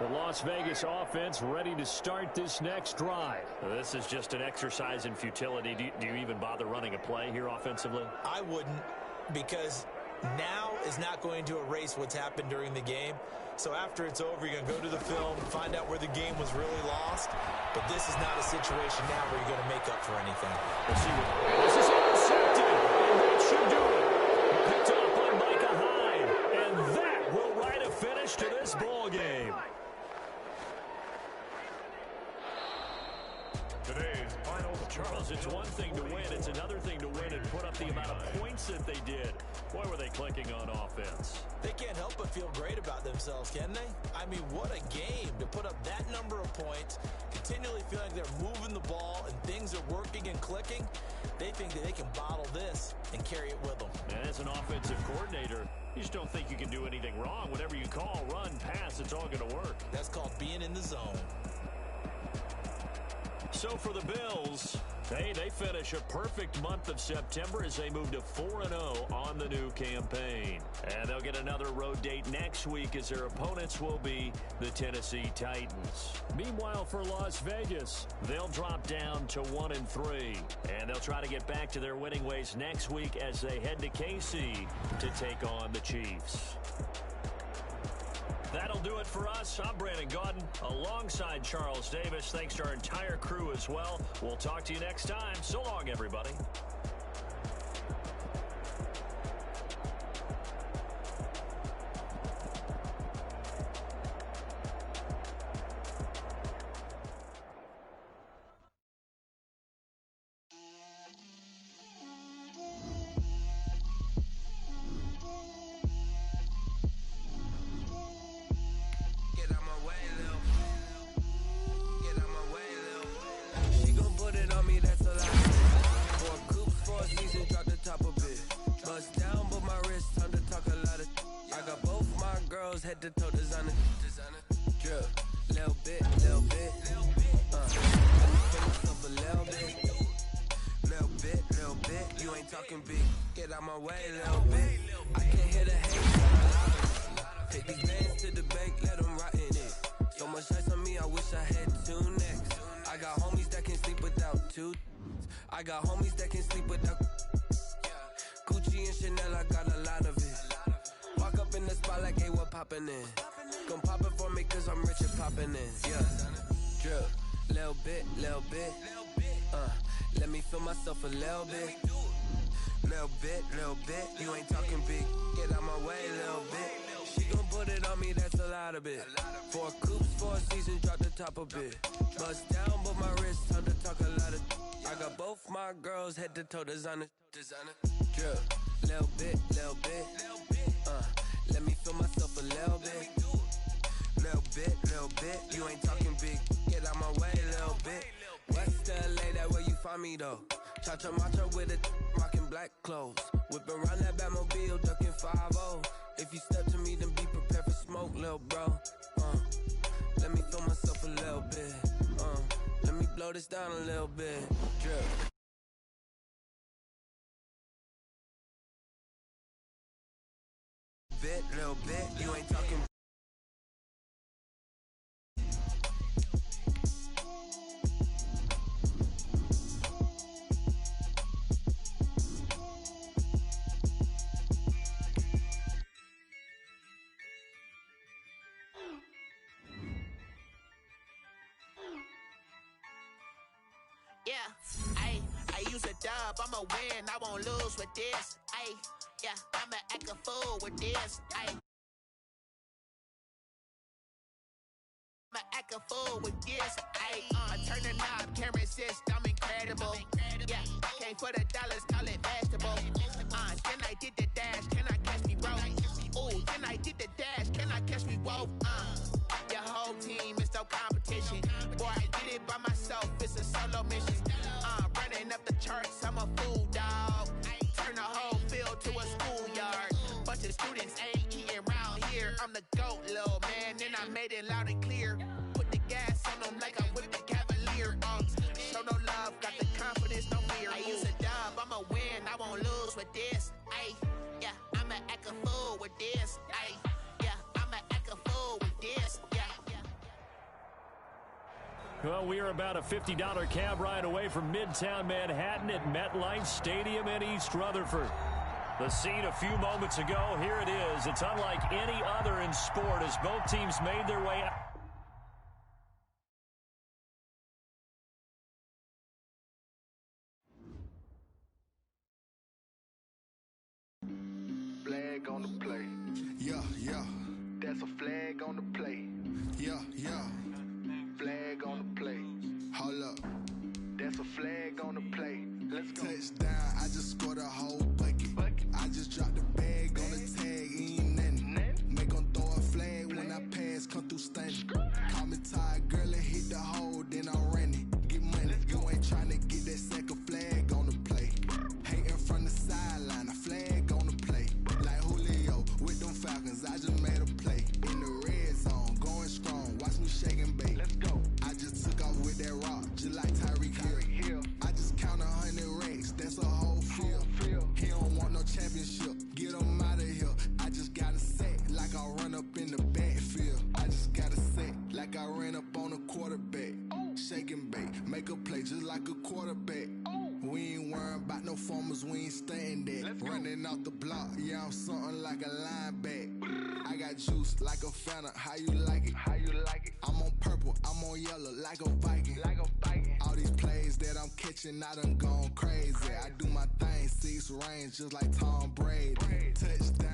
The Las Vegas offense ready to start this next drive. This is just an exercise in futility. Do you even bother running a play here offensively? I wouldn't, because now is not going to erase what's happened during the game. So after it's over, you're going to go to the film, find out where the game was really lost. But this is not a situation now where you're going to make up for anything. Let's see what this is intercepted, and that should do it. Picked up on Micah Hyde, and that will write a finish to this ball game. Today's final Charles, it's one thing to win. It's another thing to win and put up the amount of points that they did. Boy, were they clicking on offense. They can't help but feel great about themselves, can they? I mean, what a game to put up that number of points, continually feel like they're moving the ball and things are working and clicking. They think that they can bottle this and carry it with them. And as an offensive coordinator, you just don't think you can do anything wrong. Whatever you call, run, pass, it's all going to work. That's called being in the zone. So for the Bills, hey, they finish a perfect month of September as they move to 4-0 on the new campaign. And they'll get another road date next week as their opponents will be the Tennessee Titans. Meanwhile, for Las Vegas, they'll drop down to 1-3. And they'll try to get back to their winning ways next week as they head to KC to take on the Chiefs. That'll do it for us. I'm Brandon Gaudin alongside Charles Davis. Thanks to our entire crew as well. We'll talk to you next time. So long, everybody. Head to toe designer, drip, little bit, feel myself a little bit, little bit. bit. You ain't talking big. Get out my way, little bit. I can't hear the hate. Take these bands to the bank, let them rot in it. So much ice on me, I wish I had 2 necks. I got homies that can sleep without 2. I got homies that can sleep without Gucci and Chanel, I got a lot of it. Walk up in the spot like, hey, what poppin' in? Gon' pop it for me cause I'm rich and poppin' in. Yeah, drip, little bit. Let me feel myself a little bit. Little bit, you ain't talking big. Get out my way, little bit. She gon' put it on me, that's a lot of it. 4 coops, 4 seasons, drop the top a bit. Bust down, but my wrist, time to talk a lot of. I got both my girls head to toe designer. Drip, little bit. Let me feel myself a little bit. Little bit, you ain't talking big. Get out my way, little bit. West LA, that where you find me though. Cha-cha matcha with it, rockin' black clothes. Whip around that Batmobile, ducking 5-0. If you step to me, then be prepared for smoke, little bro. Let me feel myself a little bit. Let me blow this down a little bit. Drip. Little bit, you ain't talking. Yeah, I use a dub, I'ma win, I won't lose with this. Yeah, I'ma act a fool with this. I'ma act a fool with this. Turn the knob, can't resist, I'm incredible. Yeah, came for the dollars, call it vegetable. Then I did the dash, can I catch me, bro? Ooh, then I did the dash, can I catch me, whoa? Your whole team is no competition. Boy, I did it by myself, it's a solo mission. Running up the charts, I'm a fool, dog. Turn the whole field to a schoolyard. Bunch of students ain't eating round here. I'm the GOAT, little man, and I made it loud and clear. Put the gas on them like I'm with the Cavalier. Show no love, got the confidence, no fear. I use a dub, I'ma win, I won't lose with this. Yeah, I'ma act a fool with this. Yeah, I'ma act a fool with this. Well, we are about a $50 cab ride away from Midtown Manhattan at MetLife Stadium in East Rutherford. The scene a few moments ago, here it is. It's unlike any other in sport as both teams made their way out. Flag on the play. Yeah. That's a flag on the play. Yeah. Flag on the play. Hold up. That's a flag on the play. Let's go. Touchdown, I just scored a whole bucket. I just dropped the bag on the tag, ain't nothing. Make 'em throw a flag when I pass, come through stunning. Call me tired, girl, and hit the hole, then I'm running. Get money, you ain't tryna get that second flag on the play. Hating from the sideline, a flag on the play. Like Julio with them Falcons, I just made a play. In the red zone, going strong, watch me shake and bake. Let's go. I just took off with that rock, just like Tyreek Hill. I just count 100 racks, that's a whole field. He don't want no championship, get him out of here. I just got a set, like I run up in the backfield. I just got a set, like I ran up on a quarterback. Shake and bake, make a play just like a quarterback. We ain't worrying about no formers, we ain't staying there. Running out the block, yeah, I'm something like a lineback. I got juice like a Fanta, how you like it? I'm on purple, I'm on yellow, like a Viking. All these plays that I'm catching, I done gone crazy. I do my thing, 6 range, just like Tom Brady. Touchdown.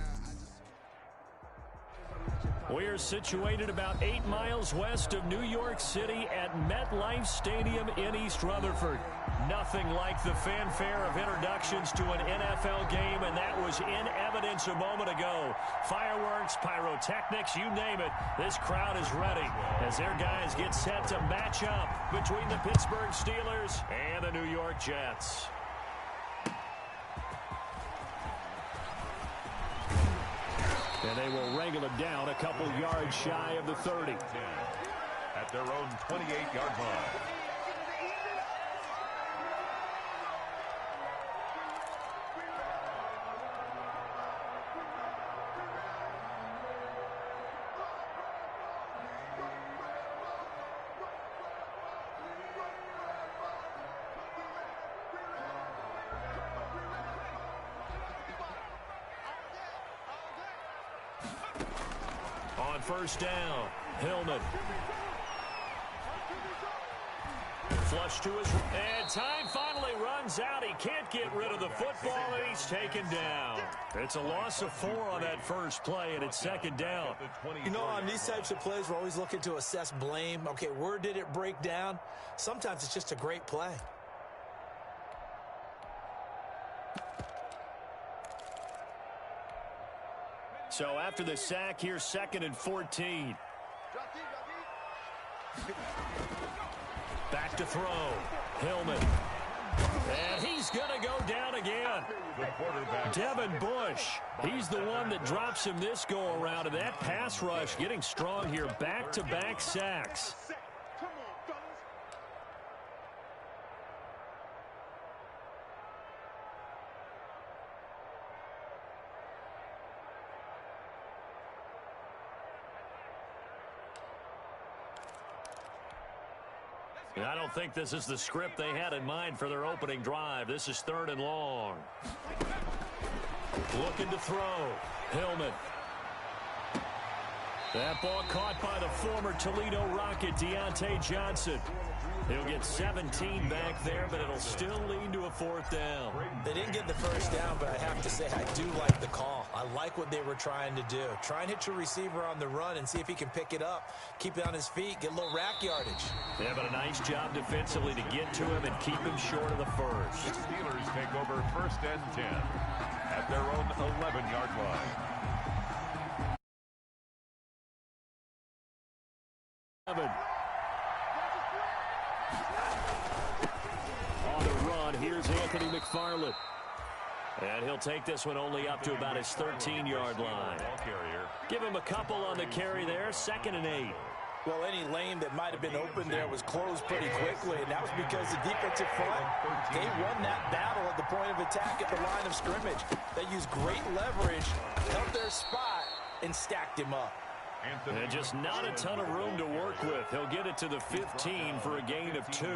We're situated about 8 miles west of New York City at MetLife Stadium in East Rutherford. Nothing like the fanfare of introductions to an NFL game, and that was in evidence a moment ago. Fireworks, pyrotechnics, you name it. This crowd is ready as their guys get set to match up between the Pittsburgh Steelers and the New York Jets. And they will wrangle it down a couple yards shy of the 30. At their own 28-yard line. on first down. Hillman. Flush to his, and time finally runs out. He can't get rid of the football, and he's taken down. It's a loss of 4 on that first play, and it's second down. You know, on these types of plays, we're always looking to assess blame. Okay, where did it break down? Sometimes it's just a great play. So after the sack, here's 2nd and 14. Back to throw. Hillman. And he's going to go down again. Devin Bush. He's the one that drops him this go-around. And that pass rush getting strong here. Back-to-back sacks. I don't think this is the script they had in mind for their opening drive. This is 3rd and long. Looking to throw. Hillman. That ball caught by the former Toledo Rocket, Deontay Johnson. He'll get 17 back there, but it'll still lead to a 4th down. They didn't get the first down, but I have to say I do like the call. I like what they were trying to do. Try and hit your receiver on the run and see if he can pick it up. Keep it on his feet, get a little rack yardage. Yeah, but a nice job defensively to get to him and keep him short of the first. The Steelers take over 1st and 10 at their own 11-yard line. On the run, here's Anthony McFarland. And he'll take this one only up to about his 13-yard line. Give him a couple on the carry there, 2nd and 8. Well, any lane that might have been open there was closed pretty quickly, and that was because the defensive front, they won that battle at the point of attack at the line of scrimmage. They used great leverage, held their spot, and stacked him up. And just not a ton of room to work with. He'll get it to the 15 for a gain of 2.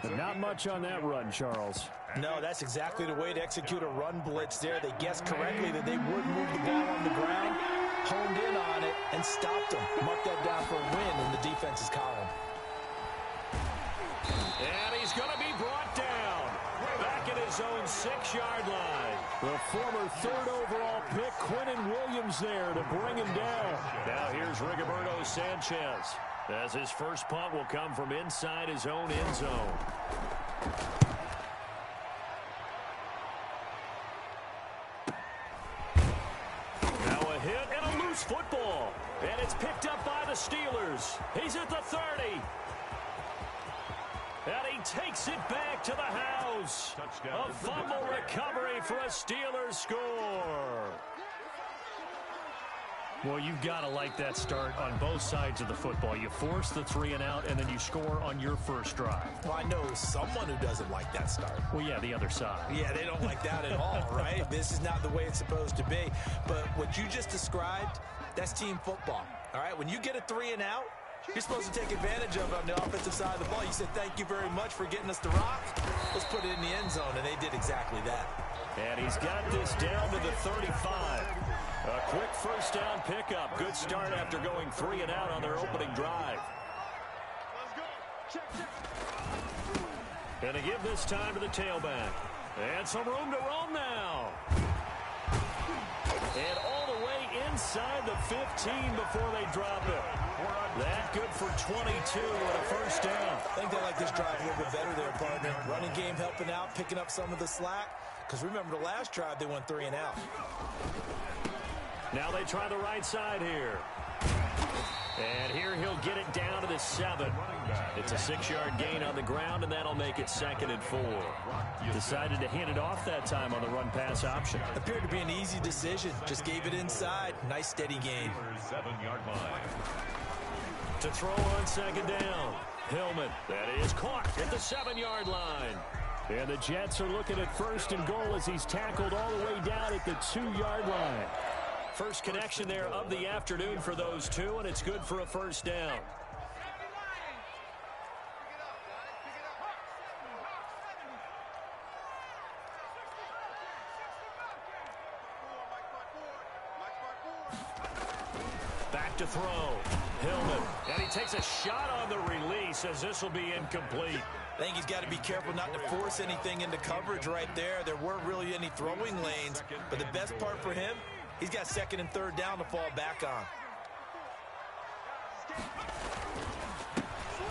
But not much on that run, Charles. No, that's exactly the way to execute a run blitz there. They guessed correctly that they would move the ball on the ground, honed in on it, and stopped them. Mark that down for a win in the defense's column. And he's going to be brought down. Back at his own 6-yard line. The former 3rd overall pick, Quinnen Williams, there to bring him down. Now here's Rigoberto Sanchez, as his first punt will come from inside his own end zone. Now a hit and a loose football. And it's picked up by the Steelers. He's at the 30. And he takes it back to the house. A fumble recovery for a Steelers score. Well, you've got to like that start on both sides of the football. You force the 3 and out, and then you score on your first drive. Well, I know someone who doesn't like that start. Well, yeah, the other side. Yeah, they don't like that at all, right? This is not the way it's supposed to be. But what you just described, that's team football, all right? When you get a 3 and out, you're supposed to take advantage of it on the offensive side of the ball. You said, thank you very much for getting us the rock. Let's put it in the end zone, and they did exactly that. And he's got this down to the 35. A quick first down pickup. Good start after going 3 and out on their opening drive. And to give this time to the tailback. And some room to roam now. And all the way inside the 15 before they drop it. That good for 22 and a first down. I think they like this drive a little bit better there, partner. Running game helping out, picking up some of the slack. Because remember, the last drive, they went 3 and out. Now they try the right side here. And here he'll get it down to the 7. It's a 6-yard gain on the ground, and that'll make it 2nd and 4. Decided to hand it off that time on the run-pass option. Appeared to be an easy decision. Just gave it inside. Nice, steady gain. 7-yard line. To throw on 2nd down. Hillman, that is caught at the 7-yard line. And the Jets are looking at 1st and goal as he's tackled all the way down at the 2-yard line. First connection there of the afternoon for those two, and it's good for a first down. to throw. Hillman, and he takes a shot on the release as this will be incomplete. I think he's got to be careful not to force anything into coverage right there. There weren't really any throwing lanes, but the best part for him, he's got second and third down to fall back on.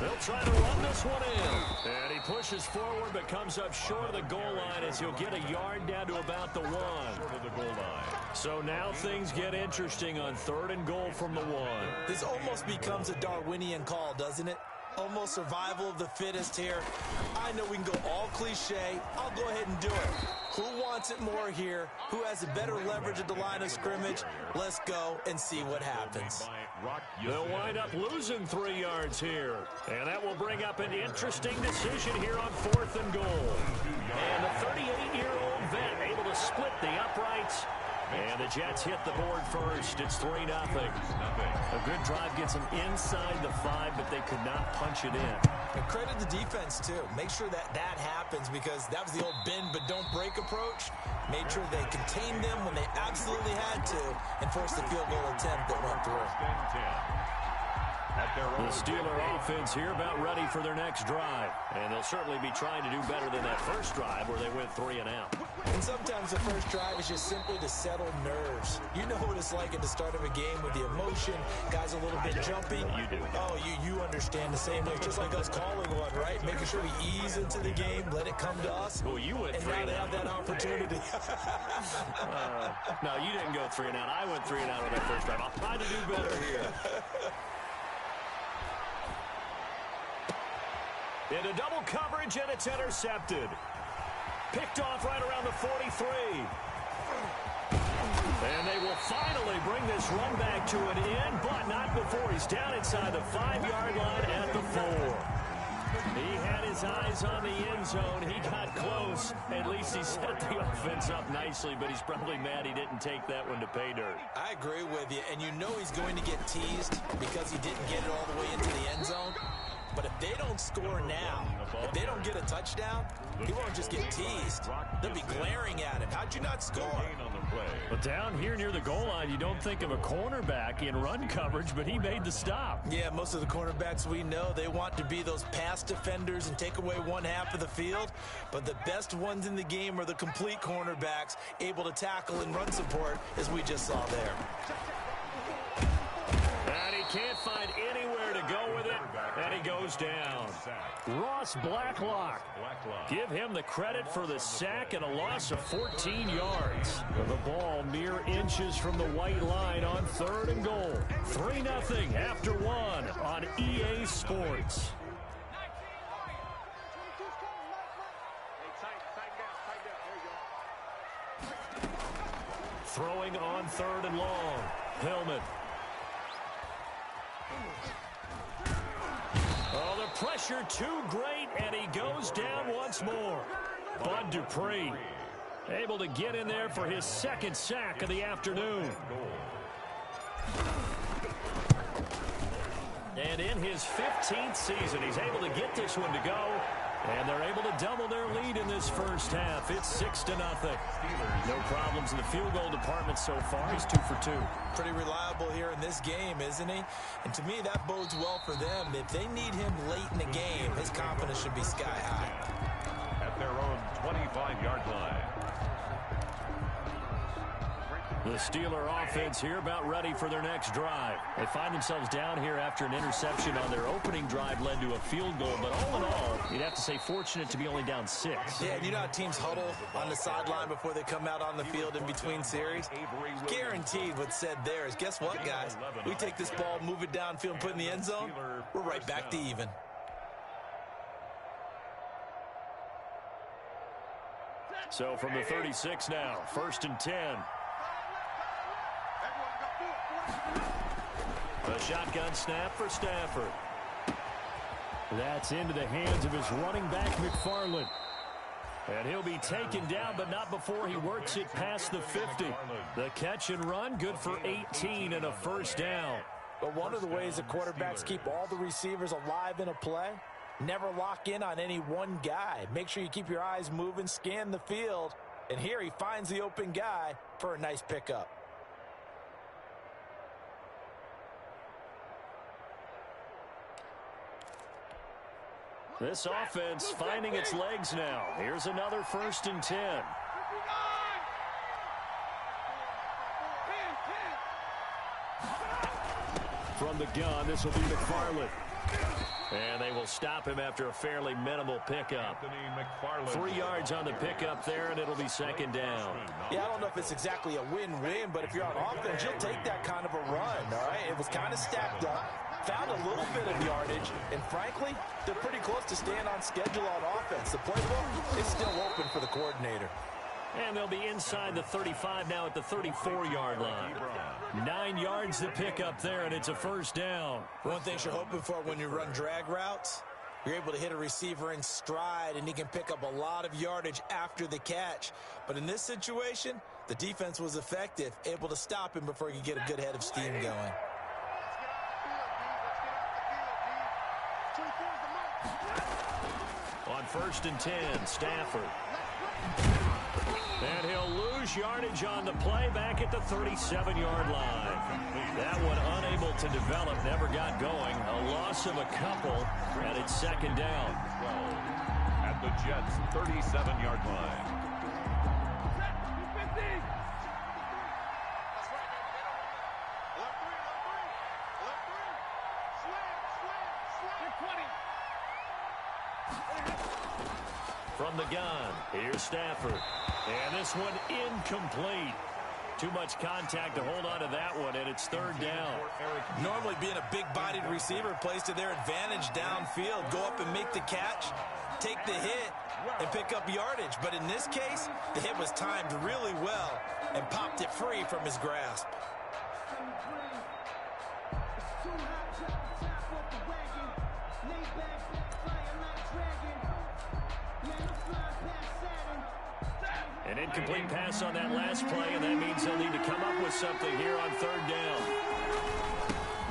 They'll try to run this one in. And he pushes forward but comes up short of the goal line as he'll get a yard down to about the 1. Short of the goal line. So now things get interesting on 3rd and goal from the 1. This almost becomes a Darwinian call, doesn't it? Almost survival of the fittest here. I know we can go all cliche. I'll go ahead and do it. Who wants it more here? Who has a better leverage at the line of scrimmage? Let's go and see what happens. They'll wind up losing 3 yards here. And that will bring up an interesting decision here on 4th and goal. And the 38-year-old vet able to split the uprights. And the Jets hit the board first. It's 3-0. A good drive gets them inside the 5, but they could not punch it in. And credit the defense, too. Make sure that happens because that was the old bend but don't break approach. Made sure they contained them when they absolutely had to and forced the field goal attempt that went through. The Steeler offense here about ready for their next drive. And they'll certainly be trying to do better than that first drive where they went 3 and out. And sometimes the first drive is just simply to settle nerves. You know what it's like at the start of a game with the emotion, guys a little bit jumpy. You do. Oh, you understand the same way. Just like us calling one, right? Making sure we ease into the game, let it come to us. Well, you went and 3 now and they out. have that opportunity. No, you didn't go 3 and out. I went 3 and out on that first drive. I'll try to do better here. Into double coverage, and it's intercepted. Picked off right around the 43. And they will finally bring this run back to an end, but not before he's down inside the 5-yard line at the 4. He had his eyes on the end zone. He got close. At least he set the offense up nicely, but he's probably mad he didn't take that one to pay dirt. I agree with you, and you know he's going to get teased because he didn't get it all the way into the end zone. But if they don't score now, if they don't get a touchdown, he won't just get teased. They'll be glaring at him. How'd you not score? But down here near the goal line, you don't think of a cornerback in run coverage, but he made the stop. Yeah, most of the cornerbacks we know, they want to be those pass defenders and take away one half of the field. But the best ones in the game are the complete cornerbacks, able to tackle and run support, as we just saw there. And he can't find anywhere to go with it, and he goes down. Ross Blacklock. Give him the credit for the sack and a loss of 14 yards. The ball mere inches from the white line on 3rd and goal. 3-0 after 1 on EA Sports. Throwing on 3rd and long. Hillman. Oh, the pressure too great, and he goes down once more. Bud Dupree able to get in there for his 2nd sack of the afternoon. And in his 15th season, he's able to get this one to go. And they're able to double their lead in this first half. It's 6-0. No problems in the field goal department so far. He's 2 for 2. Pretty reliable here in this game, isn't he? And to me, that bodes well for them. If they need him late in the game, his confidence should be sky high. At their own 25-yard line. The Steeler offense here about ready for their next drive. They find themselves down here after an interception on their opening drive led to a field goal. But all in all, you'd have to say fortunate to be only down 6. Yeah, and you know how teams huddle on the sideline before they come out on the field in between series? Guaranteed what's said there is, guess what, guys? We take this ball, move it downfield, and put it in the end zone, we're right back to even. So from the 36 now, 1st and 10. A shotgun snap for Stafford. That's into the hands of his running back, McFarland. And he'll be taken down, but not before he works it past the 50. The catch and run, good for 18 and a 1st down. But one of the ways the quarterbacks keep all the receivers alive in a play, never lock in on any one guy. Make sure you keep your eyes moving, scan the field. And here he finds the open guy for a nice pickup. This offense finding its legs now. Here's another 1st and 10. From the gun, this will be McFarland. And they will stop him after a fairly minimal pickup. 3 yards on the pickup there, and it'll be 2nd down. Yeah, I don't know if it's exactly a win-win, but if you're on offense, you'll take that kind of a run, all right? It was kind of stacked up, found a little bit of yardage, and frankly, they're pretty close to staying on schedule on offense. The playbook is still open for the coordinator. And they'll be inside the 35 now at the 34-yard line. 9 yards to pick up there, and it's a 1st down. One thing you're hoping for when you run drag routes, you're able to hit a receiver in stride, and he can pick up a lot of yardage after the catch. But in this situation, the defense was effective, able to stop him before he could get a good head of steam going. On 1st and 10, Stafford. And he'll lose yardage on the play back at the 37-yard line. That one unable to develop, never got going. A loss of a couple, and it's 2nd down. At the Jets' 37-yard line. From the gun, here's Stafford. And this one incomplete. Too much contact to hold on to that one, and it's 3rd down. Normally being a big-bodied receiver plays to their advantage downfield. Go up and make the catch, take the hit, and pick up yardage. But in this case, the hit was timed really well and popped it free from his grasp. An incomplete pass on that last play, and that means they'll need to come up with something here on 3rd down.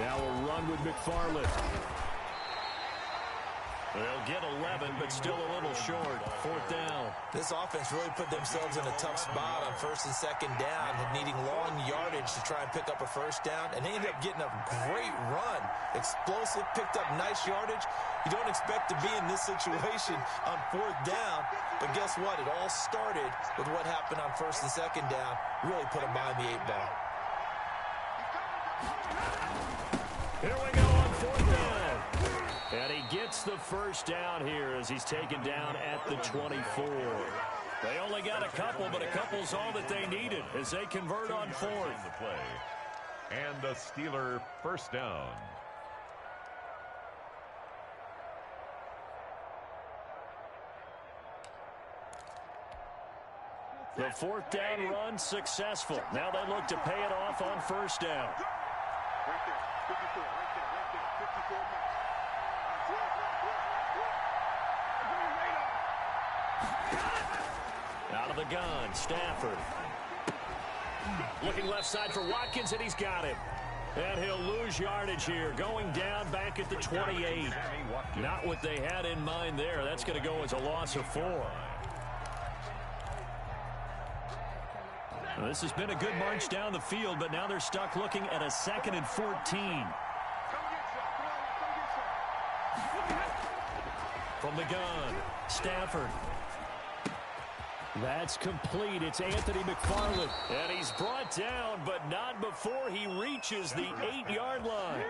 Now a run with McFarland. They'll get 11, but still a little short. 4th down. This offense really put themselves in a tough spot on 1st and 2nd down, needing long yardage to try and pick up a 1st down, and they ended up getting a great run. Explosive, picked up nice yardage. You don't expect to be in this situation on 4th down, but guess what? It all started with what happened on 1st and 2nd down. Really put them behind the 8 ball. Here we go on 4th down. And he gets the 1st down here as he's taken down at the 24. They only got a couple, but a couple's all that they needed as they convert on 4th. The play. And a Steeler 1st down. The 4th down run successful. Now they look to pay it off on 1st down. Out of the gun, Stafford. Looking left side for Watkins, and he's got him. And he'll lose yardage here, going down back at the 28. Not what they had in mind there. That's going to go as a loss of 4. Well, this has been a good march down the field, but now they're stuck looking at a 2nd and 14. From the gun, Stafford. That's complete. It's Anthony McFarland. And he's brought down, but not before he reaches the 8-yard line.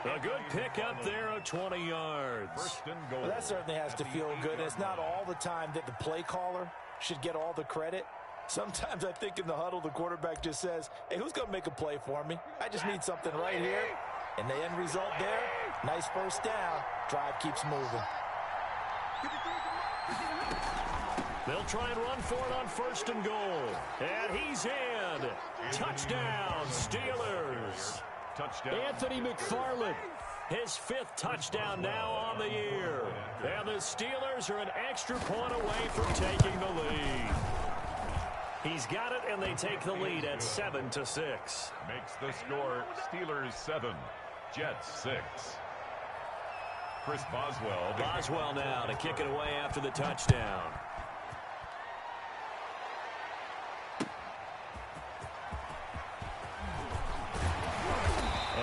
A good pickup there of 20 yards. Well, that certainly has to feel good. It's not all the time that the play caller should get all the credit. Sometimes I think in the huddle, the quarterback just says, hey, who's going to make a play for me? I just need something right here. And the end result there, nice 1st down. Drive keeps moving. They'll try and run for it on 1st and goal. And he's in. Touchdown, Steelers. Touchdown. Anthony McFarland, his 5th touchdown now on the year. And the Steelers are an extra point away from taking the lead. He's got it, and they take the lead at 7-6. Makes the score Steelers 7, Jets 6. Chris Boswell. Boswell now to kick it away after the touchdown.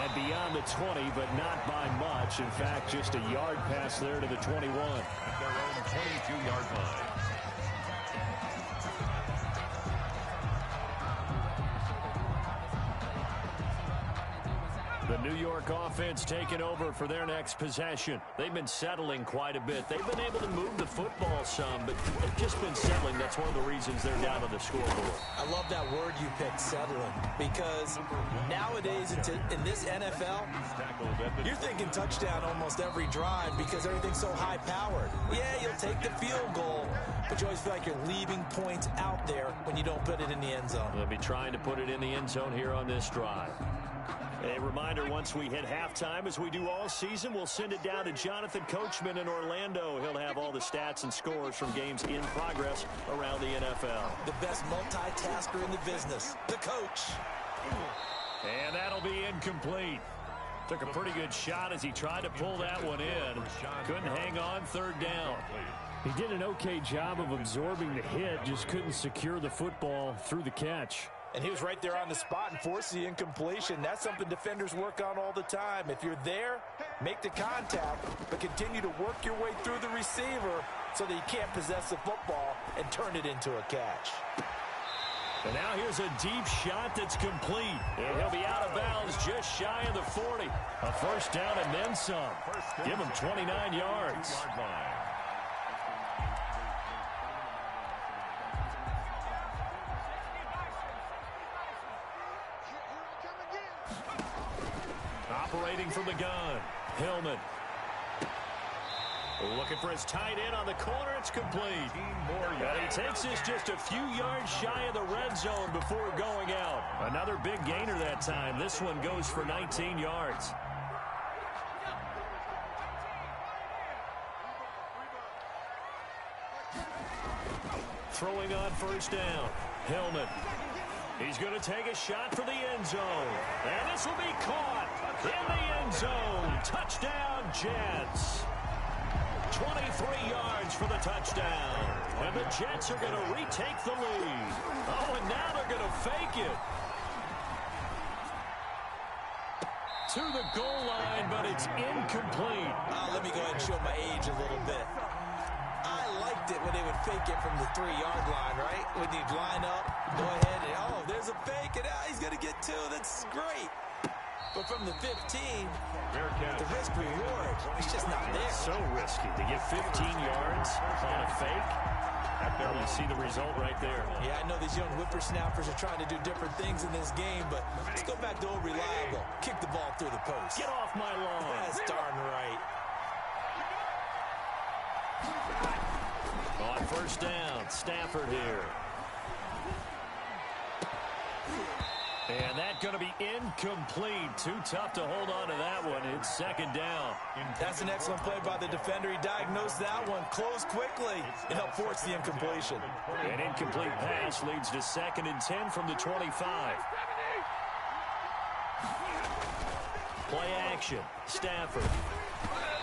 And beyond around the 20, but not by much. In fact, just a yard pass there to the 21. At their own 22-yard line. The New York offense taking over for their next possession. They've been settling quite a bit. They've been able to move the football some, but they've just been settling. That's one of the reasons they're down on the scoreboard. I love that word you picked, settling, because nowadays in this NFL, you're thinking touchdown almost every drive because everything's so high-powered. Yeah, you'll take the field goal, but you always feel like you're leaving points out there when you don't put it in the end zone. They'll be trying to put it in the end zone here on this drive. A reminder, once we hit halftime, as we do all season, we'll send it down to Jonathan Coachman in Orlando. He'll have all the stats and scores from games in progress around the NFL. The best multitasker in the business, the coach. And that'll be incomplete. Took a pretty good shot as he tried to pull that one in. Couldn't hang on, third down. He did an okay job of absorbing the hit, just couldn't secure the football through the catch. And he was right there on the spot and forced the incompletion. That's something defenders work on all the time. If you're there, make the contact, but continue to work your way through the receiver so that you can't possess the football and turn it into a catch. And now here's a deep shot that's complete. And he'll be out of bounds just shy of the 40. A first down and then some. Give him 29 yards. Operating from the gun, Hillman. Looking for his tight end on the corner. It's complete. And he takes this just a few yards shy of the red zone before going out. Another big gainer that time. This one goes for 19 yards. Throwing on first down, Hillman. He's going to take a shot for the end zone. And this will be caught in the end zone. Touchdown, Jets. 23 yards for the touchdown. And the Jets are going to retake the lead. Oh, and now they're going to fake it. To the goal line, but it's incomplete. Let me go ahead and show my age a little bit. I liked it when they would fake it from the 3-yard line, right? When you'd line up, go ahead and, oh, there's a fake, and he's going to get 2. That's great. But from the 15, the risk reward, it's just not there. So risky to get 15 yards on a fake. Well, you see the result right there. Yeah, I know these young whippersnappers are trying to do different things in this game, but let's go back to old reliable. Kick the ball through the post. Get off my lawn. That's darn right. On first down, Stafford here. And that's going to be incomplete. Too tough to hold on to that one. It's second down. That's an excellent play by the defender. He diagnosed that one, closed quickly, and helped force the incompletion. An incomplete pass leads to 2nd and 10 from the 25. Play action, Stafford.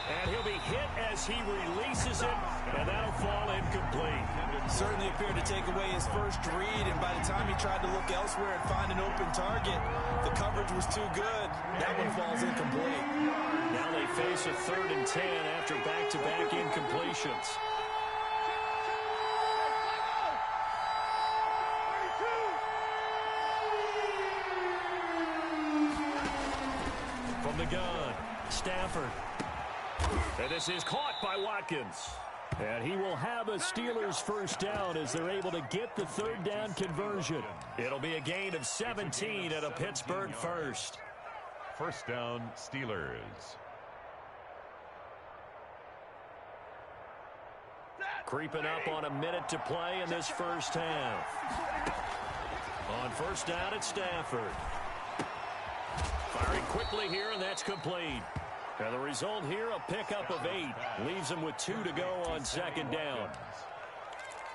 And he'll be hit as he releases it, and that'll fall incomplete. Certainly appeared to take away his first read, and by the time he tried to look elsewhere and find an open target, the coverage was too good. That one falls incomplete. Now they face a 3rd and 10 after back-to-back incompletions. From the gun, Stafford. And this is caught by Watkins. And he will have a Steelers first down as they're able to get the 3rd down conversion. It'll be a gain of 17 at a Pittsburgh first. First down, Steelers. Creeping up on a minute to play in this first half. On first down, it's Stafford. Firing quickly here, and that's complete. And the result here, a pickup of 8. Leaves them with 2 to go on second down.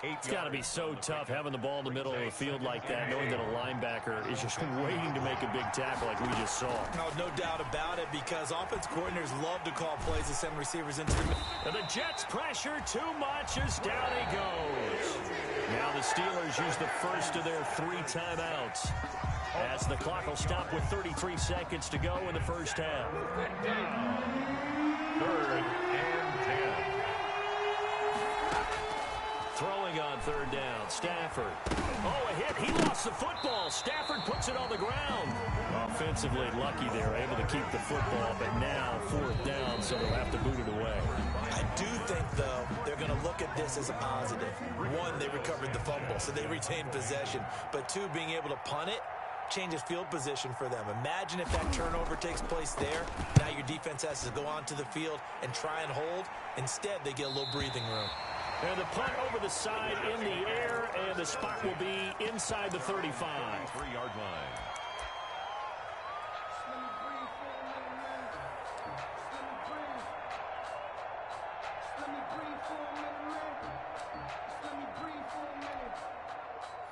It's got to be so tough having the ball in the middle of the field like that, knowing that a linebacker is just waiting to make a big tackle like we just saw. No doubt about it, because offense coordinators love to call plays to send receivers into the middle. And the Jets pressure too much as down he goes. Now the Steelers use the first of their 3 timeouts. as the clock will stop with 33 seconds to go in the first half. 3rd and 10. Throwing on 3rd down, Stafford. Oh, a hit. He lost the football. Stafford puts it on the ground. Offensively lucky they're able to keep the football, but now 4th down, so they'll have to boot it away. I do think, though, they're going to look at this as a positive. 1, they recovered the fumble, so they retained possession. But 2, being able to punt it changes field position for them. Imagine if that turnover takes place there. Now your defense has to go onto the field and try and hold. Instead, they get a little breathing room. And the punt over the side in the air, and the spot will be inside the 35. 3-yard line.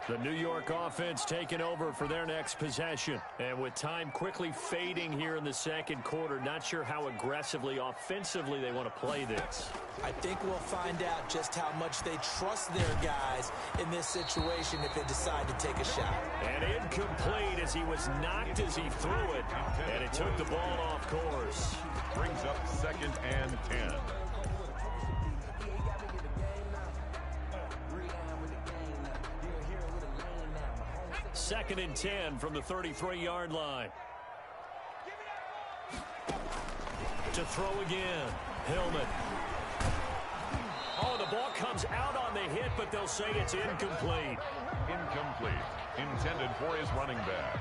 The New York offense taking over for their next possession. And with time quickly fading here in the second quarter, not sure how aggressively, offensively they want to play this. I think we'll find out just how much they trust their guys in this situation if they decide to take a shot. And incomplete as he was knocked as he threw it. And it took the ball off course. Brings up 2nd and 10. 2nd and 10 from the 33-yard line. To throw again. Hillman. Oh, the ball comes out on the hit, but they'll say it's incomplete. Incomplete. Intended for his running back.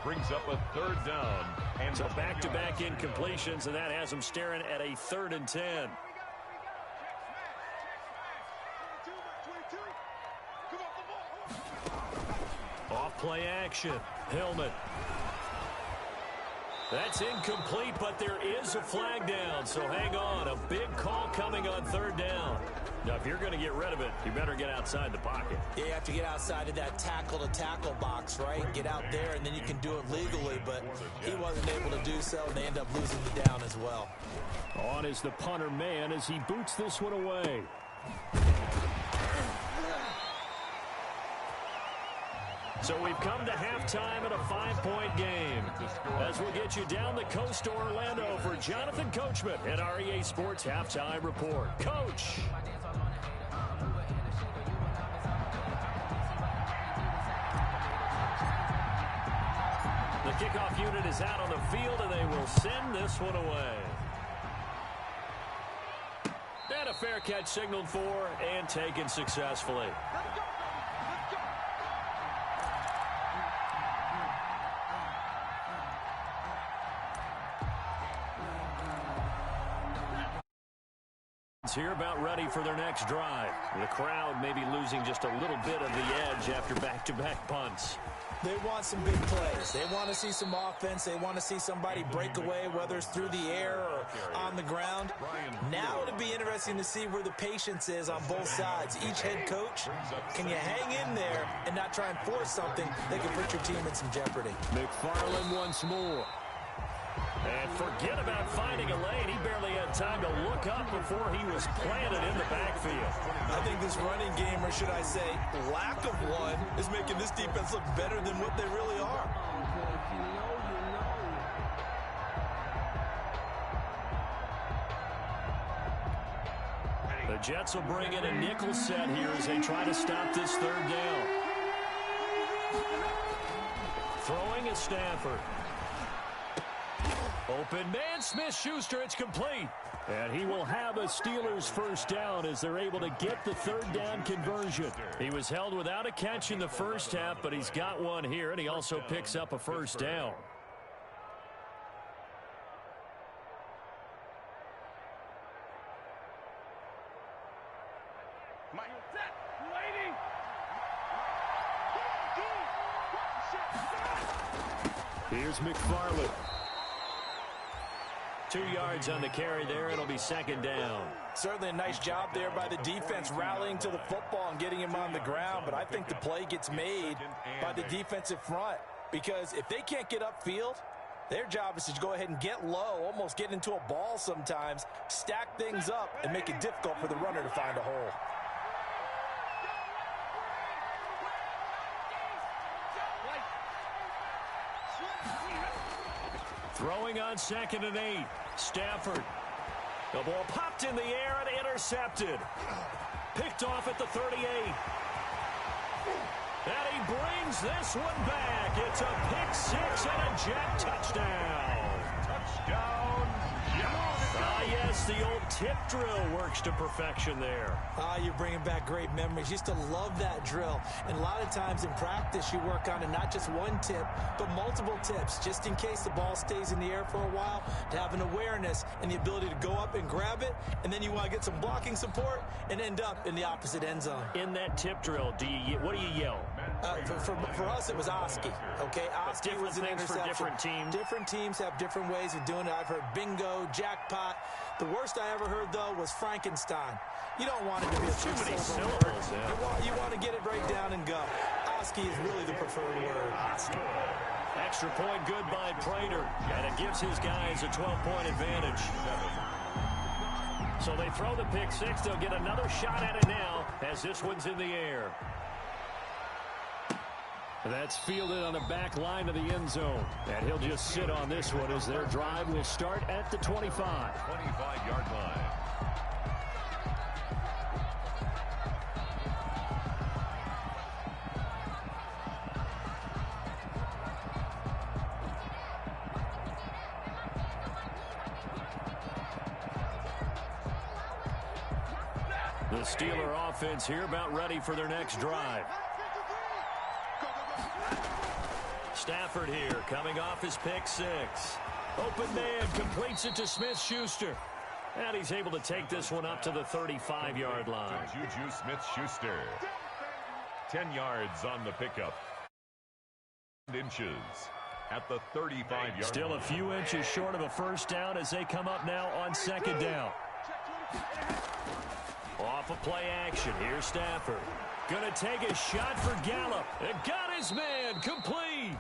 Brings up a 3rd down. And so back-to-back incompletions, and that has them staring at a 3rd and 10. Off-play action. Hillman. That's incomplete, but there is a flag down, so hang on. A big call coming on 3rd down. Now, if you're going to get rid of it, you better get outside the pocket. Yeah, you have to get outside of that tackle-to-tackle box, right? Get out there, and then you can do it legally, but he wasn't able to do so, and they end up losing the down as well. On is the punter man as he boots this one away. So we've come to halftime in a 5-point game. As we'll get you down the coast to Orlando for Jonathan Coachman at REA Sports Halftime Report. Coach. The kickoff unit is out on the field, and they will send this one away. And a fair catch signaled for and taken successfully. Here about ready for their next drive. The crowd may be losing just a little bit of the edge after back-to-back punts. They want some big plays. They want to see some offense. They want to see somebody break away, whether it's through the air or on the ground. Now it'll be interesting to see where the patience is on both sides. Each head coach, can you hang in there and not try and force something that can put your team in some jeopardy? McFarland once more. And forget about finding a lane. He barely had time to look up before he was planted in the backfield. I think this running game, or should I say lack of one, is making this defense look better than what they really are. The Jets will bring in a nickel set here as they try to stop this 3rd down. Throwing is Stafford. Open man, Smith-Schuster, it's complete. And he will have a Steelers 1st down as they're able to get the 3rd down conversion. He was held without a catch in the first half, but he's got one here, and he also picks up a 1st down. Here's McFarland. 2 yards on the carry there. It'll be 2nd down. Certainly a nice job there by the defense rallying to the football and getting him on the ground, but I think the play gets made by the defensive front because if they can't get upfield, their job is to go ahead and get low, almost get into a ball sometimes, stack things up, and make it difficult for the runner to find a hole. Throwing on 2nd and 8. Stafford. The ball popped in the air and intercepted. Picked off at the 38. And he brings this one back. It's a pick 6 and a jet touchdown. Touchdown, Jets. Yes, the old tip drill works to perfection there. You're bringing back great memories. Used to love that drill. And a lot of times in practice, you work on it not just one tip, but multiple tips, just in case the ball stays in the air for a while, to have an awareness and the ability to go up and grab it, and then you want to get some blocking support and end up in the opposite end zone. In that tip drill, what do you yell? For us, it was Oski. Okay, Oski was an interception. For different teams. Different teams have different ways of doing it. I've heard bingo, jackpot. The worst I ever heard, though, was Frankenstein. You don't want it to be a too many syllables. Yeah. You want to get it right down and go. Oski is really the preferred word. Extra point good by Prater, and it gives his guys a 12-point advantage. So they throw the pick 6. They'll get another shot at it now as this one's in the air. That's fielded on the back line of the end zone. And he'll just sit on this one as their drive will start at the 25. 25-yard line. The Steeler offense here about ready for their next drive. Stafford here, coming off his pick 6. Open man, completes it to Smith-Schuster. And he's able to take this one up to the 35-yard line. Juju Smith-Schuster. 10 yards on the pickup. Inches at the 35-yard line. Still a few inches short of a first down as they come up now on 2nd down. Off of play action, here's Stafford. Gonna take a shot for Gallup. It got his man complete.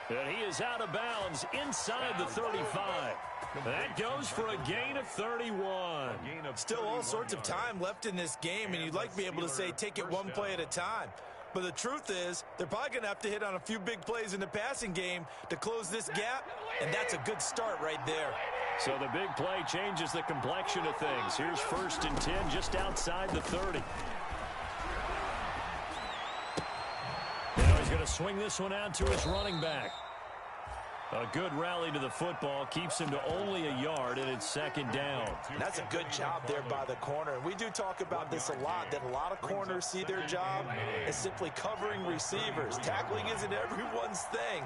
And he is out of bounds inside the 35. That goes for a gain of 31. Still all sorts of time left in this game, and you'd like to be able to say take it one play at a time. But the truth is, they're probably going to have to hit on a few big plays in the passing game to close this gap, and that's a good start right there. So the big play changes the complexion of things. Here's 1st and 10 just outside the 30. Now he's going to swing this one out to his running back. A good rally to the football keeps him to only a yard, and it's 2nd down. And that's a good job there by the corner. And we do talk about this a lot, that a lot of corners see their job as simply covering receivers. Tackling isn't everyone's thing.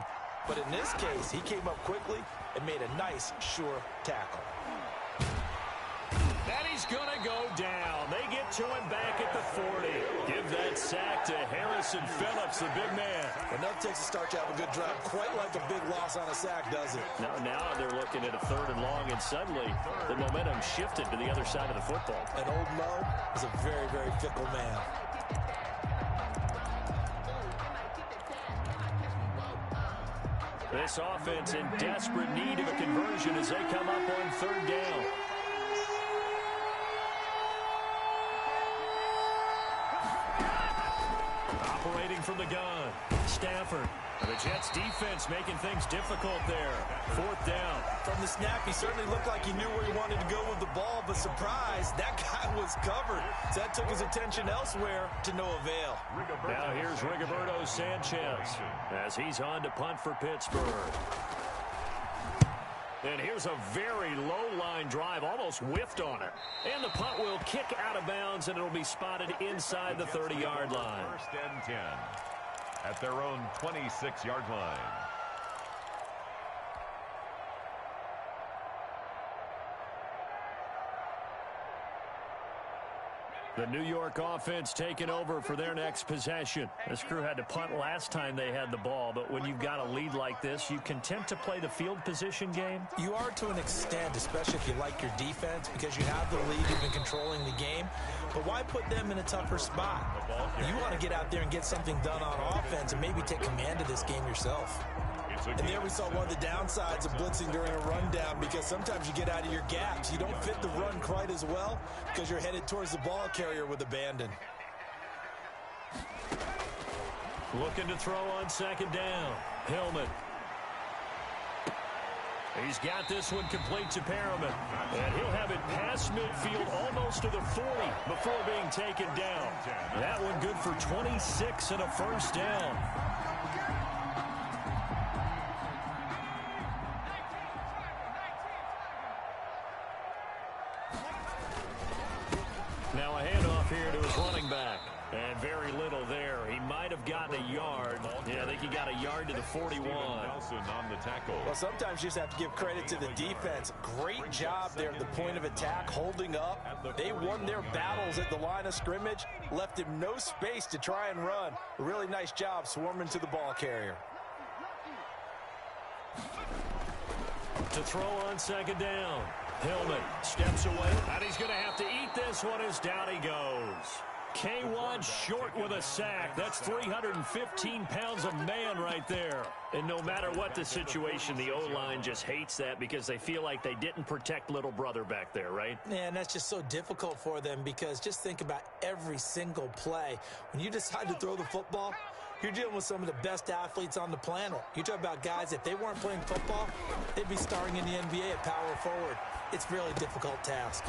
But in this case, he came up quickly and made a nice, sure tackle. And he's going to go down. They get to him back at the 40. Give that sack to Harrison Phillips, the big man. Enough takes a start to have a good drive. Quite like a big loss on a sack, does it? Now they're looking at a 3rd and long, and suddenly the momentum shifted to the other side of the football. And old Mo is a very, very fickle man. This offense in desperate need of a conversion as they come up on 3rd down. Operating from the gun, Stafford. The Jets defense making things difficult there. 4th down. From the snap, he certainly looked like he knew where he wanted to go with the ball, but surprise, that guy was covered. So that took his attention elsewhere to no avail. Now here's Rigoberto Sanchez as he's on to punt for Pittsburgh. And here's a very low-line drive, almost whiffed on it. And the punt will kick out of bounds, and it'll be spotted inside the 30-yard line. 1st and 10 at their own 26-yard line. The New York offense taking over for their next possession. This crew had to punt last time they had the ball, but when you've got a lead like this, you content to play the field position game? You are to an extent, especially if you like your defense, because you have the lead, you've been controlling the game. But why put them in a tougher spot? You want to get out there and get something done on offense and maybe take command of this game yourself. And there we saw one of the downsides of blitzing during a rundown, because sometimes you get out of your gaps. You don't fit the run quite as well because you're headed towards the ball carrier with abandon. Looking to throw on 2nd down. Hillman. He's got this one complete to Perriman. And he'll have it past midfield almost to the 40 before being taken down. That one good for 26 and a first down. Now a handoff here to his running back. And very little there. He might have gotten a yard. Yeah, I think he got a yard to the 41. Nelson on the tackle. Well, sometimes you just have to give credit to the defense. Great job there at the point of attack, holding up. They won their battles at the line of scrimmage, left him no space to try and run. A really nice job swarming to the ball carrier. To throw on second down. Hillman steps away, and he's going to have to eat this one as down he goes. K1 short with a sack. That's 315 pounds of man right there. And no matter what the situation, the O-line just hates that because they feel like they didn't protect little brother back there, right? Man, that's just so difficult for them because just think about every single play. When you decide to throw the football, you're dealing with some of the best athletes on the planet. You talk about guys, if they weren't playing football, they'd be starring in the NBA at power forward. It's a really difficult task.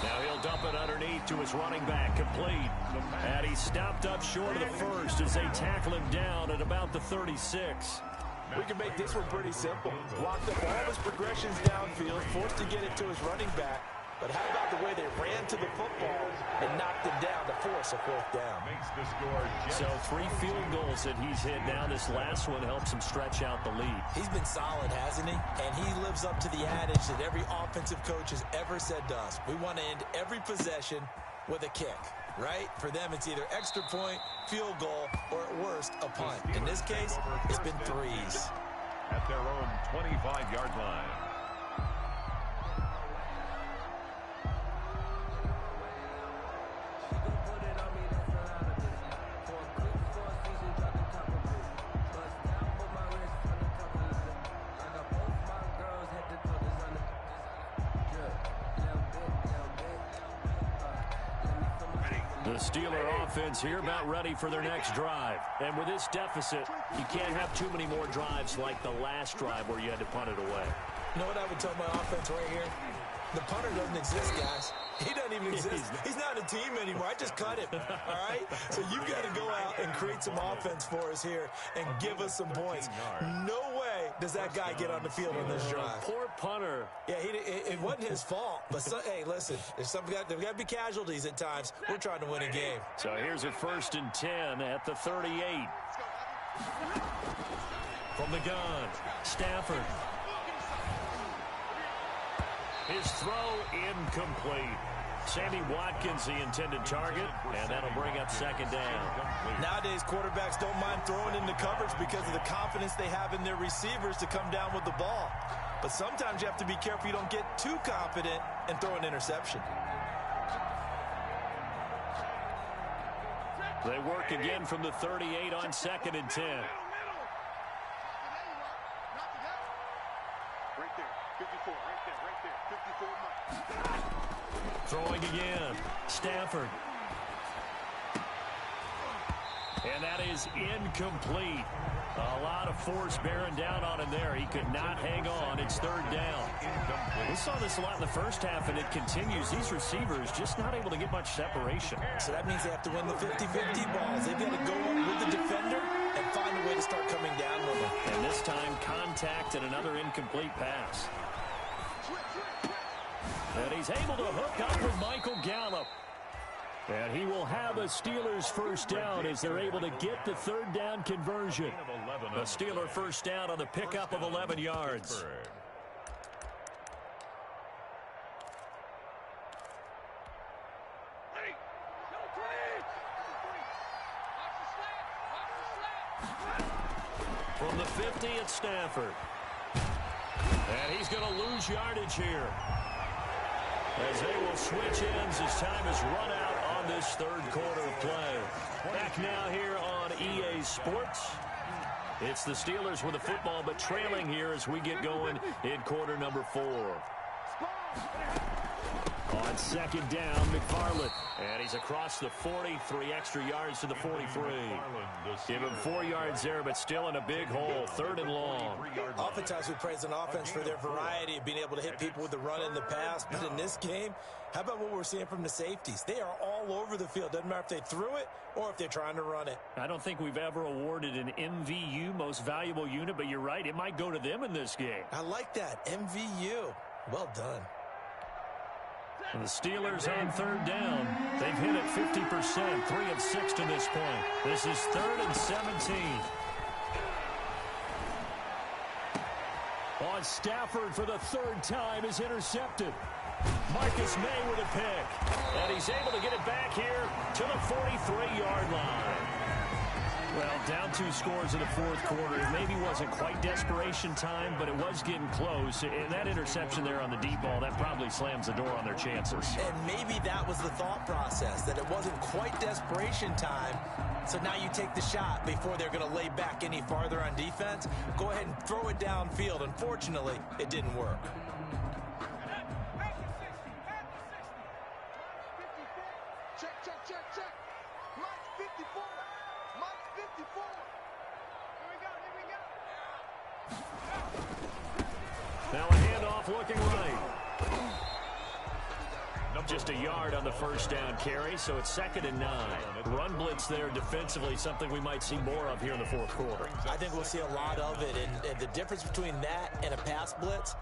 Now he'll dump it underneath to his running back, complete. And he stopped up short of the first as they tackle him down at about the 36. We can make this one pretty simple. Locked up all his progressions downfield, forced to get it to his running back. But how about the way they ran to the football and knocked him down to force a fourth down? Makes the score. So 3 field goals that he's hit now. This last one helps him stretch out the lead. He's been solid, hasn't he? And he lives up to the adage that every offensive coach has ever said to us. We want to end every possession with a kick, right? For them, it's either extra point, field goal, or at worst, a punt. In this case, it's been threes. At their own 25-yard line. The Steeler offense here about ready for their next drive. And with this deficit, you can't have too many more drives like the last drive where you had to punt it away. You know what I would tell my offense right here? The punter doesn't exist, guys. He doesn't even exist. He's not a team anymore. I just cut him, all right? So you've got to go out and create some offense for us here and give us some points. No way does that guy get on the field on this drive. Poor punter. Yeah, it wasn't his fault. But, hey, listen, there's got to be casualties at times. We're trying to win a game. So here's a 1st and 10 at the 38. From the gun, Stafford. His throw incomplete. Sammy Watkins, the intended target, and that'll bring up second down. Nowadays, quarterbacks don't mind throwing into coverage because of the confidence they have in their receivers to come down with the ball. But sometimes you have to be careful you don't get too confident and throw an interception. They work again from the 38 on 2nd and 10. Throwing again, Stafford. And that is incomplete. A lot of force bearing down on him there. He could not hang on. It's 3rd down. We saw this a lot in the first half, and it continues. These receivers just not able to get much separation. So that means they have to win the 50-50 balls. They've got to go up with the defender and find a way to start coming down with him. And this time, contact and another incomplete pass. And he's able to hook up with Michael Gallup. And he will have a Steelers first down as they're able to get the 3rd down conversion. A Steeler first down on the pickup of 11 yards. From the 50 at Stafford. And he's going to lose yardage here, as they will switch ends as time is run out on this 3rd quarter of play. Back now here on EA Sports. It's the Steelers with the football, but trailing here as we get going in quarter number 4. On on second down, McFarland. And he's across the 40, 3 extra yards to the 43. Give him 4 yards there, but still in a big hole, 3rd and long. Oftentimes we praise an offense for their variety of being able to hit people with the run and the pass. But in this game, how about what we're seeing from the safeties? They are all over the field. Doesn't matter if they threw it or if they're trying to run it. I don't think we've ever awarded an MVU, most valuable unit, but you're right. It might go to them in this game. I like that. MVU. Well done. And the Steelers on 3rd down. They've hit it 50%, 3 of 6 to this point. This is 3rd and 17. On Stafford for the 3rd time is intercepted. Marcus May with a pick. And he's able to get it back here to the 43-yard line. Well, down 2 scores in the 4th quarter. It maybe wasn't quite desperation time, but it was getting close. And that interception there on the deep ball, that probably slams the door on their chances. And maybe that was the thought process, that it wasn't quite desperation time. So now you take the shot before they're going to lay back any farther on defense. Go ahead and throw it downfield. Unfortunately, it didn't work. Check. Mike 54. Mike 54. Here we go. Now a handoff looking right. Just a yard on the 1st down carry, so it's 2nd and 9. Run blitz there defensively, something we might see more of here in the 4th quarter. I think we'll see a lot of it, and the difference between that and a pass blitz,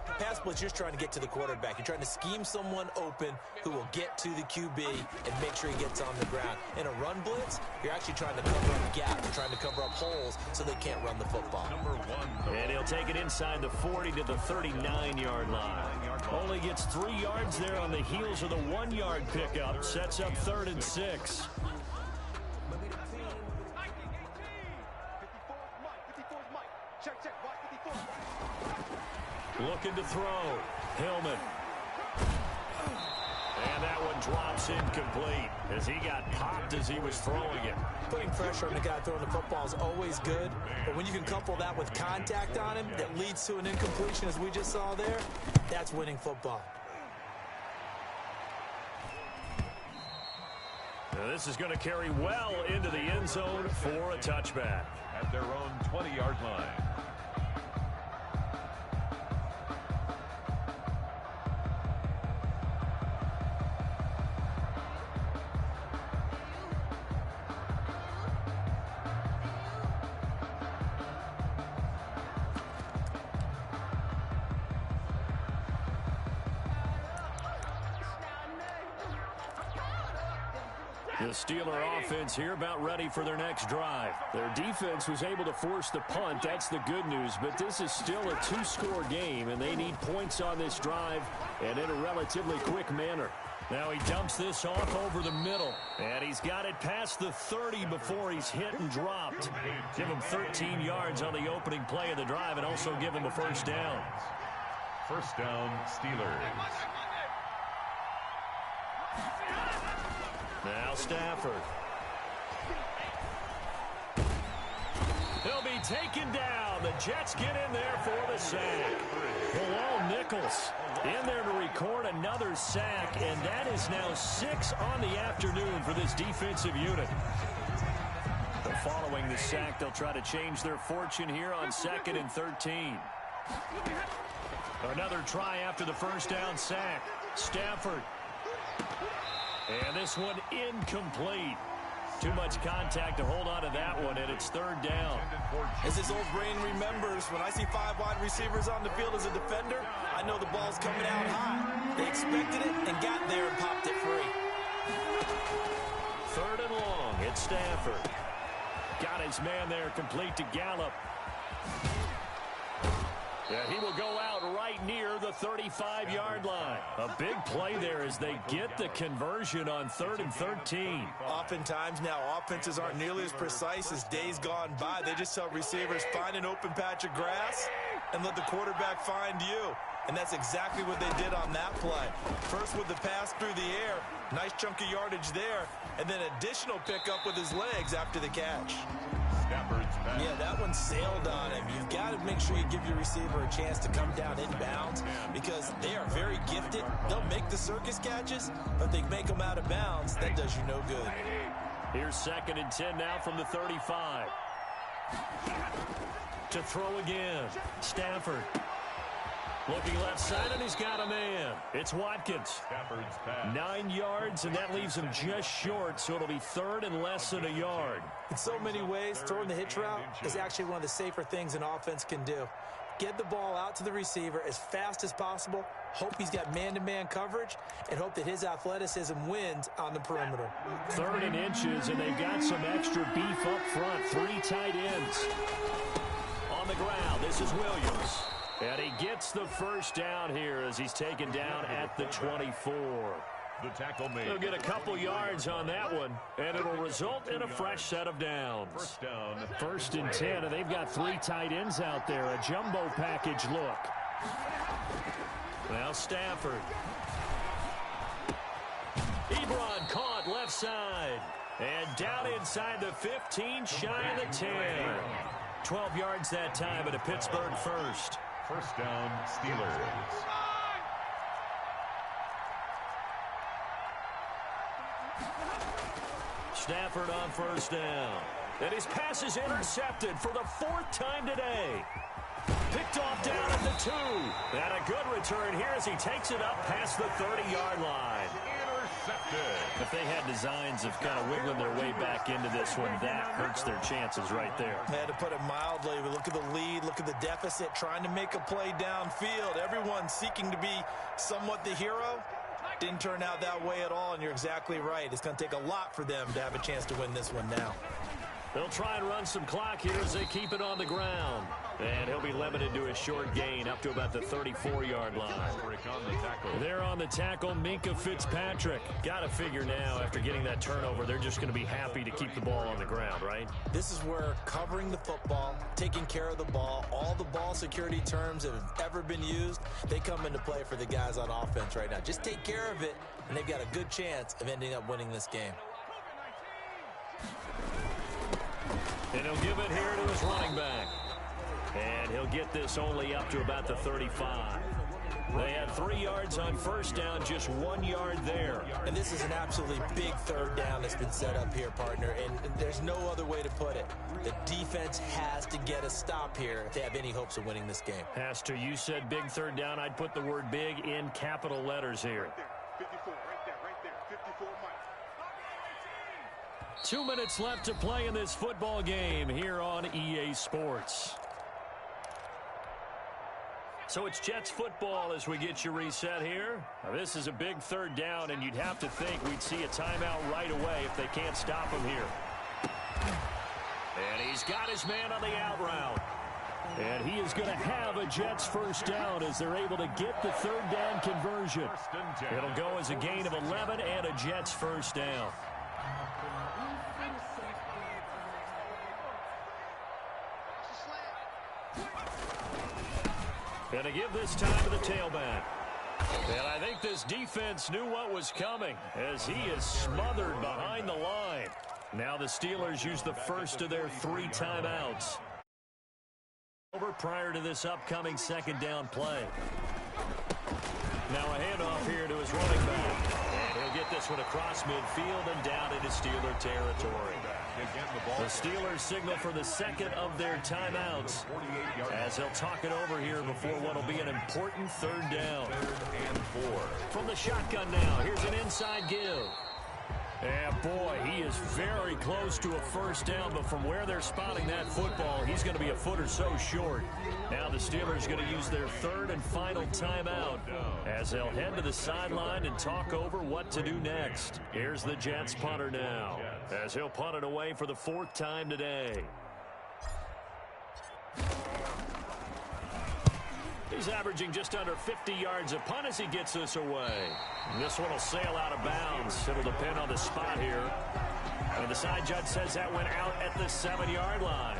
you're just trying to get to the quarterback. You're trying to scheme someone open who will get to the QB and make sure he gets on the ground. In a run blitz, you're actually trying to cover up gaps. You're trying to cover up holes so they can't run the football. And he'll take it inside the 40 to the 39-yard line. Only gets 3 yards there on the heels of the 1-yard pickup. Sets up 3rd and 6. Looking to throw. Hillman. And that one drops incomplete as he got popped as he was throwing it. Putting pressure on the guy throwing the football is always good, but when you can couple that with contact on him that leads to an incompletion as we just saw there, that's winning football. Now this is going to carry well into the end zone for a touchback. At their own 20-yard line. The Steeler offense here about ready for their next drive. Their defense was able to force the punt. That's the good news. But this is still a 2-score game, and they need points on this drive and in a relatively quick manner. Now he dumps this off over the middle, and he's got it past the 30 before he's hit and dropped. Give him 13 yards on the opening play of the drive and also give him a 1st down. 1st down, Steelers. Now Stafford. He'll be taken down. The Jets get in there for the sack. Bilal Nichols in there to record another sack, and that is now 6 on the afternoon for this defensive unit. But following the sack, they'll try to change their fortune here on 2nd and 13. Another try after the 1st down sack. Stafford. And this one incomplete. Too much contact to hold on to that one, and it's 3rd down. As his old brain remembers, when I see 5 wide receivers on the field as a defender, I know the ball's coming out high. They expected it and got there and popped it free. 3rd and long. It's Stafford. Got his man there, complete to Gallup. Yeah, he will go out right near the 35-yard line. A big play there as they get the conversion on 3rd and 13. Oftentimes now, offenses aren't nearly as precise as days gone by. They just tell receivers, find an open patch of grass and let the quarterback find you. And that's exactly what they did on that play. First with the pass through the air, nice chunk of yardage there, and then additional pickup with his legs after the catch. Stafford's pass Yeah, that one sailed on him. You've got to make sure you give your receiver a chance to come down inbounds because they are very gifted. They'll make the circus catches, but they make them out of bounds. That does you no good. Here's 2nd and 10 now from the 35. To throw again. Stafford. Looking left side, and he's got a man. It's Watkins. 9 yards, and that leaves him just short, so it'll be 3rd and less than a yard. In so many ways, throwing the hitch route is actually one of the safer things an offense can do. Get the ball out to the receiver as fast as possible, hope he's got man-to-man coverage, and hope that his athleticism wins on the perimeter. 3rd and inches, and they've got some extra beef up front. 3 tight ends. On the ground, this is Williams. And he gets the first down here as he's taken down at the 24. The tackle made. They'll get a couple yards on that one, and it'll result in a fresh set of downs. 1st and 10, and they've got 3 tight ends out there. A jumbo package look. Now Stafford. Ebron caught left side. And down inside the 15, shy of the 10. 12 yards that time at a Pittsburgh first. 1st down, Steelers. Stafford on 1st down. And his pass is intercepted for the 4th time today. Picked off down at the 2. And a good return here as he takes it up past the 30-yard line. Intercepted. If they had designs of kind of wiggling their way back into this one, that hurts their chances right there. I had to put it mildly. We look at the lead, look at the deficit, trying to make a play downfield. Everyone seeking to be somewhat the hero. Didn't turn out that way at all, and you're exactly right. It's going to take a lot for them to have a chance to win this one now. They'll try and run some clock here as they keep it on the ground. And he'll be limited to a short gain up to about the 34-yard line. They're on the tackle, Minkah Fitzpatrick. Got to figure now, after getting that turnover, they're just going to be happy to keep the ball on the ground, right? This is where covering the football, taking care of the ball, all the ball security terms that have ever been used, they come into play for the guys on offense right now. Just take care of it, and they've got a good chance of ending up winning this game. And he'll give it here to his running back. And he'll get this only up to about the 35. They had 3 yards on 1st down, just 1 yard there. And this is an absolutely big 3rd down that's been set up here, partner. And there's no other way to put it. The defense has to get a stop here if they have any hopes of winning this game. Has to. You said big 3rd down. I'd put the word big in capital letters here. 54, right there, 54 miles. 2 minutes left to play in this football game here on EA Sports. So it's Jets football as we get you reset here. Now this is a big 3rd down, and you'd have to think we'd see a timeout right away if they can't stop him here. And he's got his man on the out route. And he is going to have a Jets 1st down as they're able to get the 3rd down conversion. It'll go as a gain of 11 and a Jets 1st down. And to give this time to the tailback. And I think this defense knew what was coming as he is smothered behind the line. Now the Steelers use the first of their 3 timeouts. Over prior to this upcoming 2nd down play. Now a handoff here to his running back. And he'll get this one across midfield and down into Steeler territory. The Steelers signal for the 2nd of their timeouts as they'll talk it over here before what will be an important 3rd down. From the shotgun now, here's an inside give. And boy, he is very close to a 1st down, but from where they're spotting that football, he's going to be a foot or so short. Now the Steelers going to use their 3rd and final timeout as they'll head to the sideline and talk over what to do next. Here's the Jets punter now as he'll punt it away for the 4th time today. He's averaging just under 50 yards a punt as he gets this away. This one will sail out of bounds. It'll depend on the spot here. And the side judge says that went out at the 7-yard line.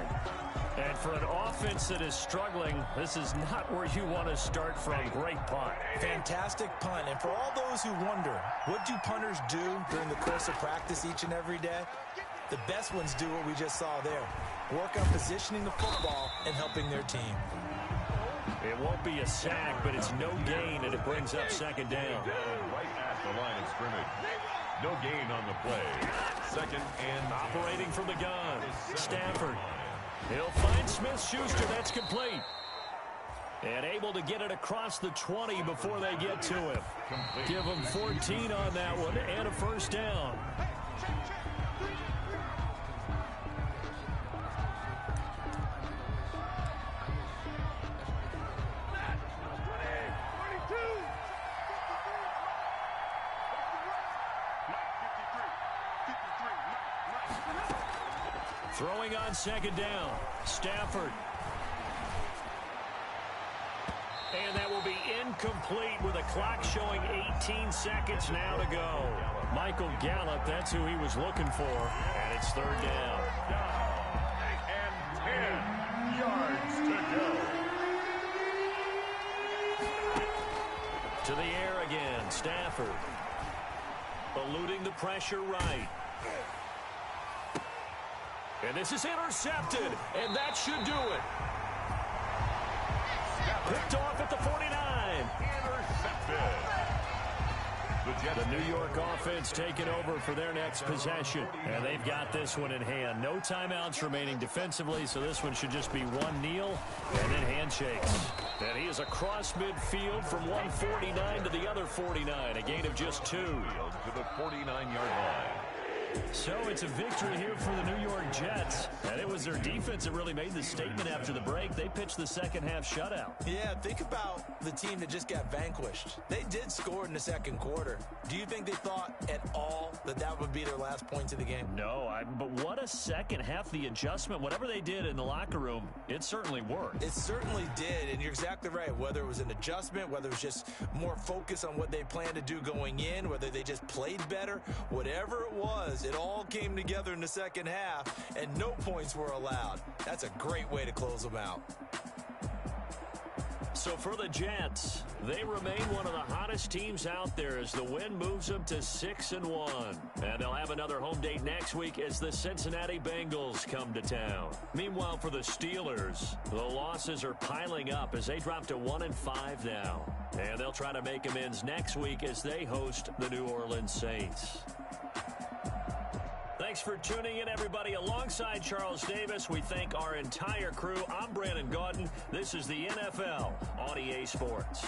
And for an offense that is struggling, this is not where you want to start from. Great punt. Fantastic punt. And for all those who wonder, what do punters do during the course of practice each and every day? The best ones do what we just saw there. Work on positioning the football and helping their team. It won't be a sack, but it's no gain, and it brings up second down. Right at the line of scrimmage. No gain on the play. Second and operating from the gun. Stafford. He'll find Smith-Schuster. That's complete. And able to get it across the 20 before they get to him. Give him 14 on that one and a first down. Throwing on second down. Stafford. And that will be incomplete with a clock showing 18 seconds now to go. Michael Gallup, that's who he was looking for. And it's third down. And 10 yards to go. To the air again. Stafford. Eluding the pressure right. And this is intercepted. And that should do it. Picked off at the 49. Intercepted. The New York offense taking over for their next possession. And they've got this one in hand. No timeouts remaining defensively, so this one should just be one kneel and then handshakes. And he is across midfield from 149 to the other 49. A gain of just 2. To the 49-yard line. So it's a victory here for the New York Jets. And it was their defense that really made the statement after the break. They pitched the second half shutout. Yeah, think about the team that just got vanquished. They did score in the second quarter. Do you think they thought at all that that would be their last points of the game? No, but what a second half. The adjustment, whatever they did in the locker room, it certainly worked. It certainly did, and you're exactly right. Whether it was an adjustment, whether it was just more focus on what they planned to do going in, whether they just played better, whatever it was, it all came together in the second half, and no points were allowed. That's a great way to close them out. So for the Jets, they remain one of the hottest teams out there as the win moves them to 6-1. And they'll have another home date next week as the Cincinnati Bengals come to town. Meanwhile, for the Steelers, the losses are piling up as they drop to 1-5 now. And they'll try to make amends next week as they host the New Orleans Saints. Thanks for tuning in, everybody. Alongside Charles Davis, we thank our entire crew. I'm Brandon Gaudin. This is the NFL on EA Sports.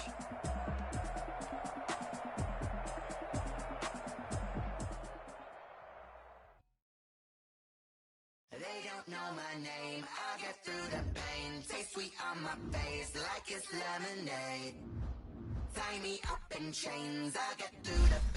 They don't know my name. I get through the pain. Taste sweet on my face like it's lemonade. Tie me up in chains. I get through the pain.